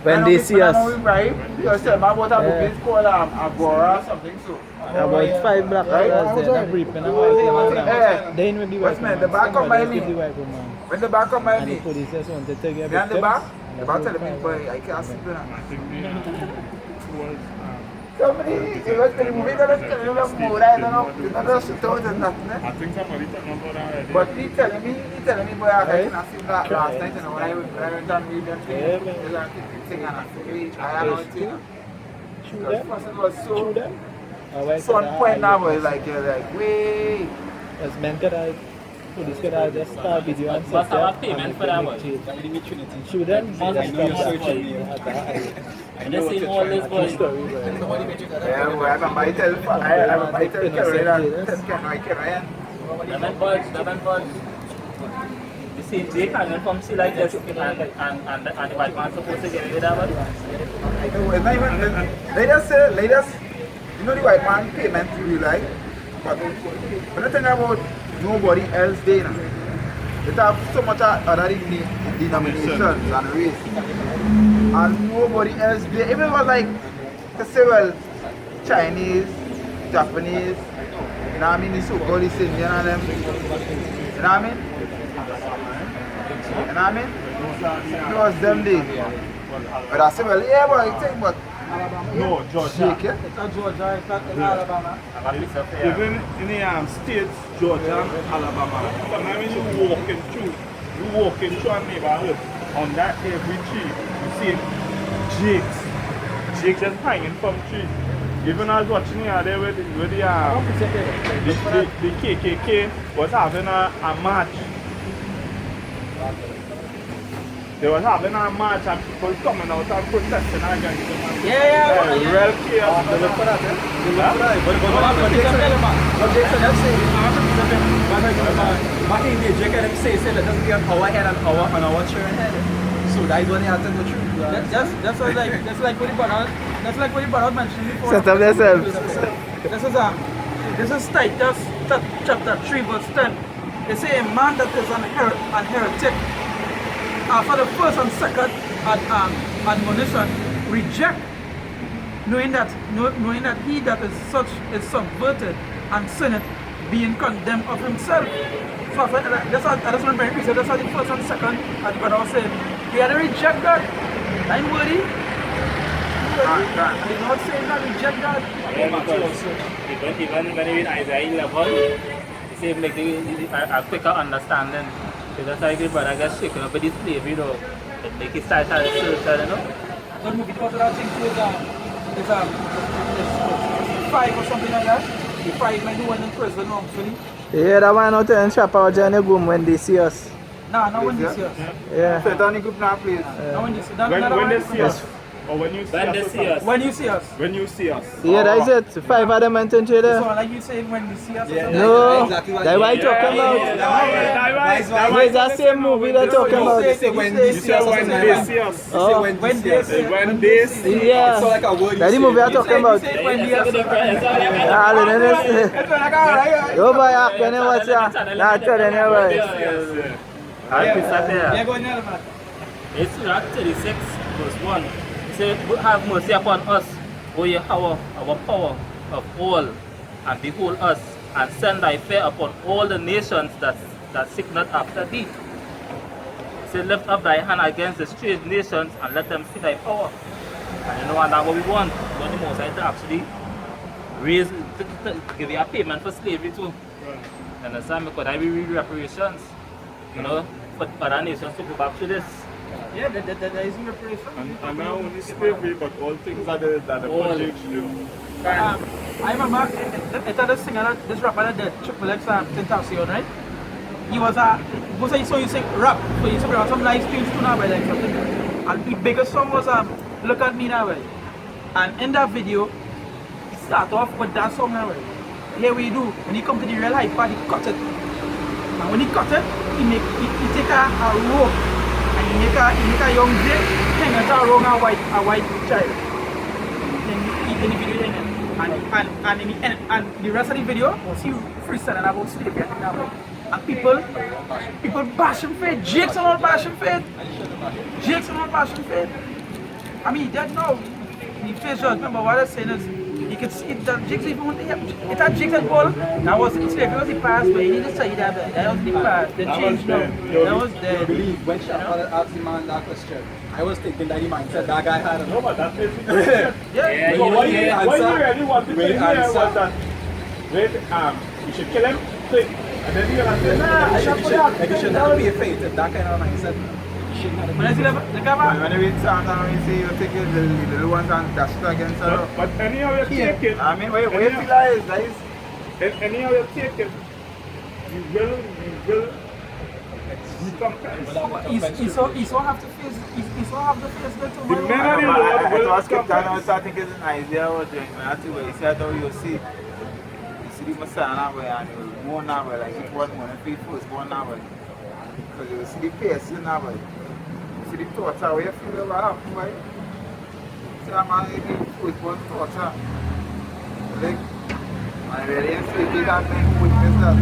When they see us. Right? Because tell me about a movie called Agora or something so. About 5 black brothers there, not reaping. They ain't with the white man, the back of my knee. the white woman. When the back of my And the knee. police just wanted to get Behind the back? The back telling me, boy, I can't sleep now. I think the was Somebody, it was the movie that was telling me more, I don't know. It's not just shit out and nothing. I think somebody talking about that already. But he telling me, boy, I can't sleep that last night, and when I went and read that thing, there's a thing and I said, I don't know. Because the person was so on point now, boy, like, you're like, wait. As men could have, police could have just start video and Must have a payment for that one. Shoot them, I know you're searching me. I just see all this boy. Yeah, boy, I remember I tell Caroline, Lemon buds. You see Jake hanging from sea like this and the white man supposed to get rid of it. It's not even, ladies, you know the white man payment you like, but when I think about nobody else there now, it have so much other denominations and race, and nobody else there, even was like, to say well, Chinese, Japanese, you know what I mean, the so-called Indian and them, you know what I mean? You know what I mean? It was them there. But I say, well, yeah, but I think, but No, Georgia. shake, yeah? It's not Georgia, it's not Alabama. Even in the states, Georgia and Alabama, sometimes when you walking through a neighborhood, on that every tree, you see Jakes just hanging from trees. Even I was watching here there with the KKK was having a march. They were having a march and people coming out and protesting against them. Yeah. Real chaos. But back in the day, Jake and them say let us be on our head and on our children's head. So that is what they have to go through. That's like what the brother mentioned before. set up themselves. This is Titus chapter 3 verse 10. They say a man that is an heretic after the first and second admonition reject, knowing that he that is such is subverted and sinneth, being condemned of himself. So that's what very clear. That's how the first and second admonition said. He had to reject God. I'm worthy. He's not saying that reject God. Even when you read Isaiah 11, it seems like a quicker understanding. So that's why the brother gets shaken up with this slavery though. It make it start to search, you know? Don't move because of that thing too is 5 or something like that. The 5 might be one in prison wrongfully. Yeah, that one out there in Chapa Johnny Goom when they see us. Nah, not when they see us. Yeah. So it's only group now, please. Not when they see us. When they see us. Or when you see When they us. see us. When you see us. When you see us. Yeah, that is it. 5 of them went into So there. like you say when you see us. No, that's why I talking about. It's the same movie they're talking about. You say when they see us. Oh, When they see us. When they see yeah. That's the movie I'm talking about. When they see us. Ah, then yo, boy, I can't watch that. Not sure, then, boy. Yeah, go in there, man. It's Surah 36, verse 1. It says, have mercy upon us, O Yahweh, our power of all, and behold us, and send thy fear upon all the nations that seek not after thee. It says, lift up thy hand against the strange nations, and let them see thy power. And you know, and that's what we want. We want the Most High to actually raise, to give you a payment for slavery too. You understand? Because I will read reparations, you know, for other nations to go back to this. Yeah, there is reparation. and not only slavery, but all things that the projects do. I remember it had this singer, this rapper that did Triple X Tentacion, right? He was so you sing rap, so he used to bring out some nice tunes to now, like something. And the biggest song was Look at Me Now, right? And in that video, it start off with that song now. Here we do. When he come to the real high part, he cut it. And when he cut it, he take a rope and he make a young Jake hang it around a white child. In the video hanging. And the rest of the video was he freestyling about slavery and people bash him for it. Jake's not bash him for it. Jake's not bash him for it. I mean, that now, the face judge, remember what I was saying is, you can see that Jake's even when it had Jake's and Paul, that was slavery was the past, but you need to say that was the past, the change now. That was there. I believe when Shaq asked the man that question, I was thinking that he might said that guy had a No, but that's it. Yeah. So what you answer. really wanted to Great hear was answer. that, wait, you should kill him, quick. And then you're going to say, nah, I should put that. Like you shouldn't have to be afraid of that kind of mindset. You shouldn't have to When I see the cover, When you read songs and when you see you take the little ones and dash it against her. But anyhow you take it, I mean, where you feel like guys? anyhow you take it, you will recompense. he so have to face that The men are the I Lord will was kept recompense. on starting it's an idea what doing. I think you see how you see. You see the Messiah boy and you will more now like it was one of the first one now. Because you see the face you now boy. You see the thoughts how you feel about it, boy. See how man the first one thoughts are. Like I really feel that thing witness that.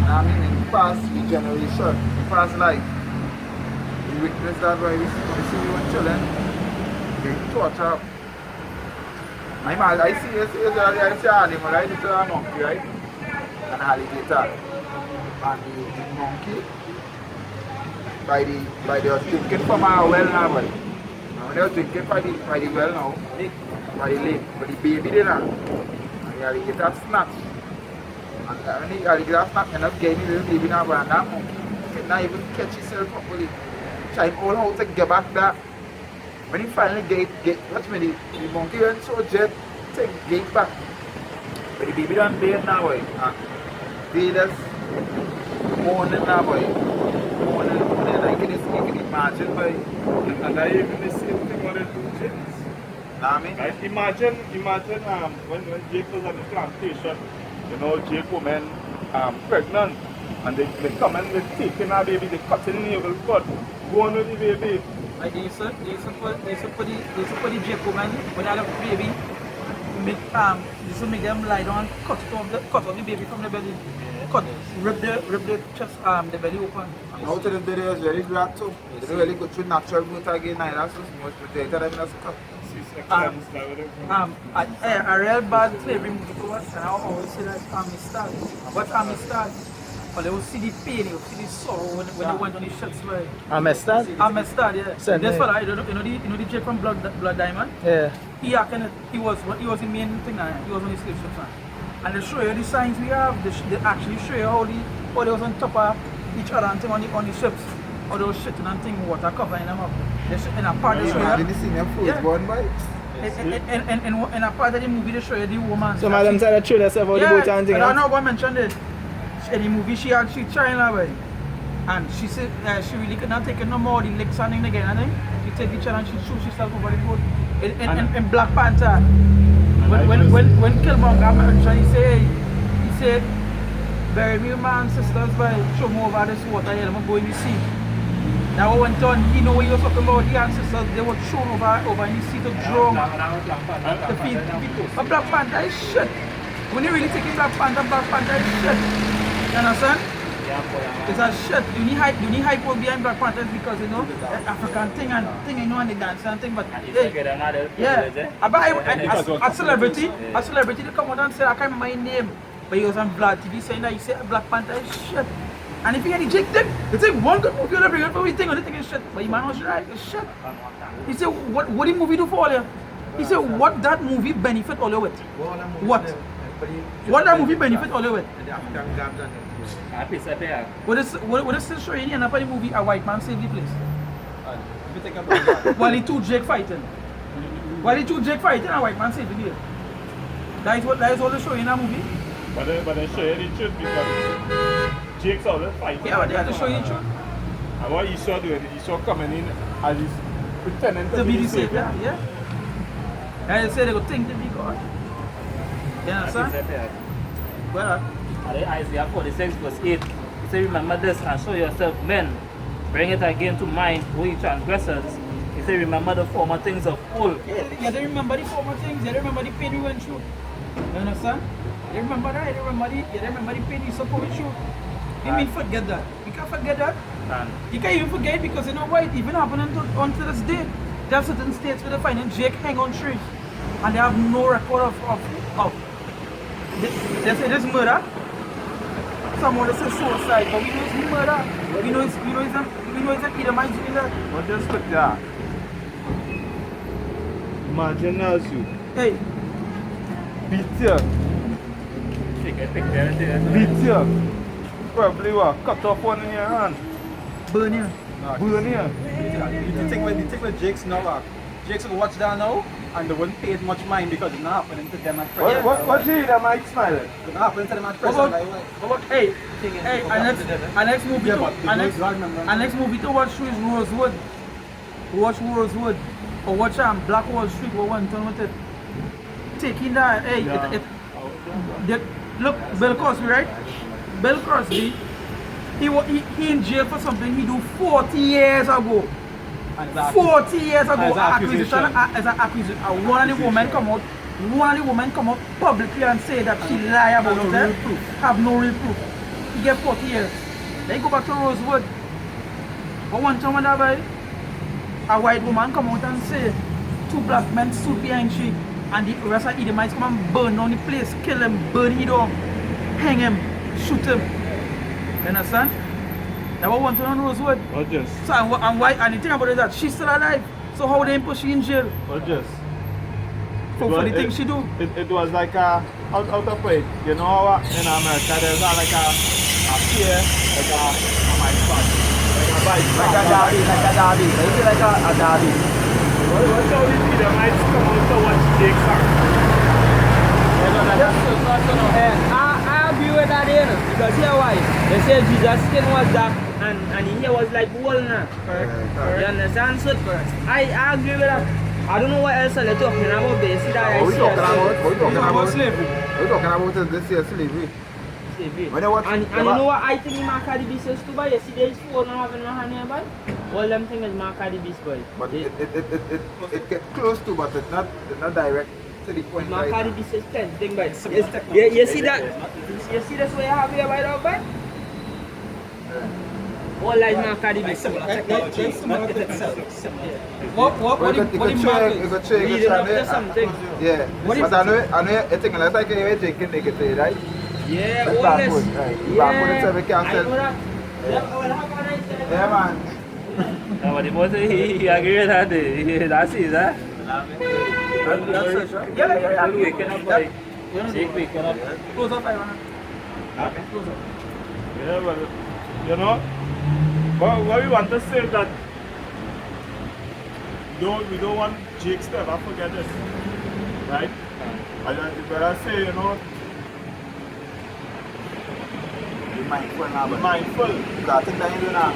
I mean in the past generation, the past life. We witness that why we see you and children. They torture. I see an animal, right? It's a monkey, right? An alligator. And the monkey by the drinking from our well now, but when they were drinking by the well now, by the lake, but the baby did not. And the alligator snatched. And when the alligator snatched, ended up getting the little baby now, and that monkey could not even catch himself properly. Trying all how to get back that. When he finally get watch me, the monkey went so jet, take gate back. But the baby don't bathe now, boy. And they just mourning now, boy. Mourning, like you can imagine, boy. And I even the same thing what they do James. Know what I mean? Right? Imagine when Jake was on the plantation, you know, Jake woman pregnant and they come and they taking her baby, they cutting the navel cut, going with the baby. like they used to put the Jake woman when I have a baby, they used to make them lie down, cut off the baby from the belly, rip the chest, the belly open. Now to the day is very glad too. They don't really go through natural growth again, that's so much protected them as a cut. A real bad slavery movie to us, and I always say that Amistad. What Amistad? But they will see the pain, they will see the sorrow when they went on the ships. Amistad? Amistad, yeah. Send This me. fella, you know the Jake from Blood Diamond? Yeah. He was the main thing, he was on the slave ships. And they show you the signs we have, they actually show you how they was on top of each other and thing on the ships. How they was shitting and thing, water covering them up. In a part they show Imagine you. the scene of Yeah. firstborn, boy. In a part of the movie they show you the woman. Some of them say the truth themselves about the boat and thing. I don't know what mentioned it. In the movie she trying her way. And she said she really could not take it no more, the licks and thing again, I think. She take the child and she shoot herself over the boat. In Black Panther. When Killmonger mentioned, he said, bury me man sisters by show me over this water here, I'm going to the sea. Now what went on, he know what he was talking about, the ancestors, they were thrown over in the sea to drown. The feet. But Black Panther is shit. When you really take it Black Panther is shit. You understand? It's a shit. You need hype behind Black Panther because you know the African thing you know and the dance and thing, but yeah. But a celebrity to come out and say I can't remember his name, but he was on Vlad TV saying that he said Black Panther is shit. And if you get the Jake thing, they take one good movie and bring it for everything, and they think it's shit. But the man was right, it's shit. He said, what the movie do for all you? He said, what that movie benefit all you with? What? What that movie benefit all you with? The African jams and What is still showing in the movie a white man save the place? If you think about that, While the two Jake fighting. While the two Jake fighting, a white man save the day. That is what they show in that movie. But they show you the truth because Jake's always fighting. Yeah, but they have to show you the truth. And what Esau doing, Esau coming in as he's pretending To be the savior, yeah. And they say they go think to be God. You understand? Well, Isaiah 46 verse 8. It says, remember this and show yourself men. Bring it again to mind, O ye transgressors. He said, remember the former things of old. yeah, they remember the former things. They remember the pain we went through. You understand? They remember that. They remember the pain you supposed through. You mean forget that? You can't forget that. You can't even forget it because you know why it even happened until this day. There are certain states where they find Jake hang on trees and they have no record of they say this murder. Someone they say suicide, but we know it's murder. We know it's an Edomite doing that. But just look there. Imagine now you Hey, beat you. Beat you. Probably what? Cut off one in your hand. burn you. Burn you. The thing with Jake's now, Jake's will watch that now, and they wouldn't pay it much mind because it's not happening to them at present. What do you that might smile? It's not happening to them at What present. about hey, our next movie Yeah, to but the our girls don't remember. next movie to watch is Rosewood. Watch Rosewood. Or watch Black Wall Street or one turn with it. Taking that look, Bill Cosby, right? Bill Cosby, he in jail for something he do 40 years ago. 40 years ago, As an accusation as an accusation. And one of the women come out publicly and say that she lie about it. Have no real proof. He get 40 years. Then he go back to Rosewood. But one time when a white woman come out and say 2 black men stood behind she and the rest of Edomites come and burn down the place, kill him, burn him down, hang him, shoot him. You understand? That was one time on Rosewood. Or just. So and why and the thing about it is that she's still alive. So how they put she in jail Or just. for the things she do? It was like a out of way. You know how in America there's like a pier, like a my spot. Like a bike. Like a derby. Maybe like a derby. What's all these people might come out to watch Jake's act? I agree with that there, because here why? They say Jesus' skin was dark and his hair was like wool now. You understand? So I agree with that. I don't know what else they're talking about, but you see that I What see are we talking about? slavery. What are we talking about this year slavery? slavery. When they watch- And you know what I think in my Cardi B says too, boy? You see there's 4 now having my hand here, boy? All them things is my Cardi B's, boy. But it gets close to, but it's not direct to the point My right Cardi now. B says 10 thing, boy. You see that? You see this way you have here, by the way, boy? All like my Cardi B. Similar technology, not itself. What You could check, Leading up to something. Yeah, but I know you think like you're drinking nigga, right? Yeah, That's all backward, this. right. Yeah, Backward itself, we can't I sell. know that. Yeah, well, how about I say? Yeah, man. No, but the boy say he agree with that. That's it, huh? Yeah. You're waking up, boy. Jake waking up. Close up, Ivan. Close up. Yeah, but you know, what we want to say is that we don't want Jake to ever forget this, right? And when I say, you know, Be mindful now, be but mindful. because I think that you do now.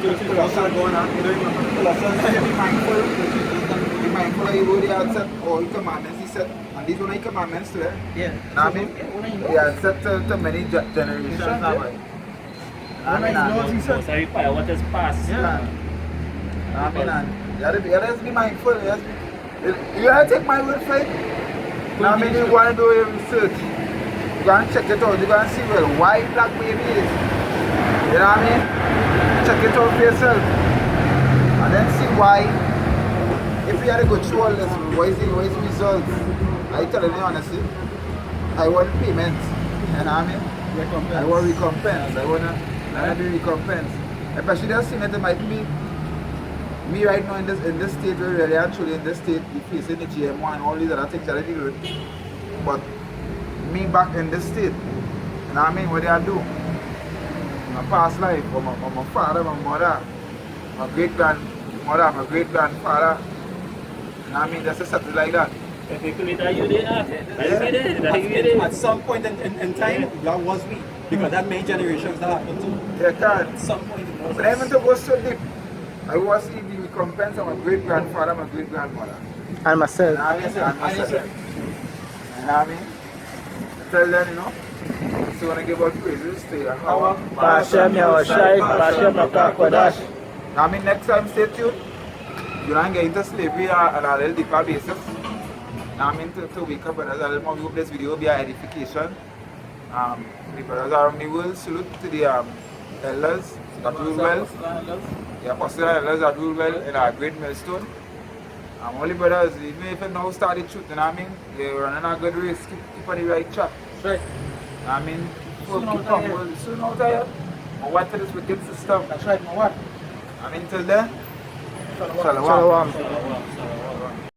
Be mindful of your word he had set, or your commandments he set. And these are your commandments too, eh? Yeah. Know what I mean? He had set to many generations now, boy. I mean, So I require what is past. Yeah. I mean, you have to be mindful. You have to take my word for it. Now, I mean, you want to do your research. You go and check it out. You go and see, well, why black baby is. You know what I mean? Check it out for yourself. And then see why. If you had to go through all this, what is the results? I tell you honestly, I want payment. You know what I mean? Recompense. I want recompense. I want to be recompense. Especially just seeing that it might be me right now in this state where really actually in this state you facing the GMO and all these other things that I deal with. But me back in this state, you know what I mean? What do I do? My past life, or my father, my mother, my great grandmother, my great grandfather. You know what I mean? Just a something like that. Technically, that you did not. That you did. At some point in time, that was me. Because that many generations that happened to. Yeah, can. At some point it was. But even to go so deep, I was see the recompense of my great grandfather, my great grandmother. And myself. And myself. You know what I mean? Tell them, you know. So when I give out praises to Yahweh, Bashem Yahushai, Bashem Makah Kodash. I mean, next time stay tuned. You don't get into slavery on a little deeper basis. I mean, to wake up brothers a little more. We hope this video will be an edification. The brothers around the world, salute to the elders that rule well. The apostles and elders that rule well in our great millstone. Only brothers, even if you now start the truth, you know what I mean? You're running a good race, keep on the right track. That's right. I mean, soon out of here. What to this wicked system? That's right, my what? I mean, till then, Shalom. Shalom.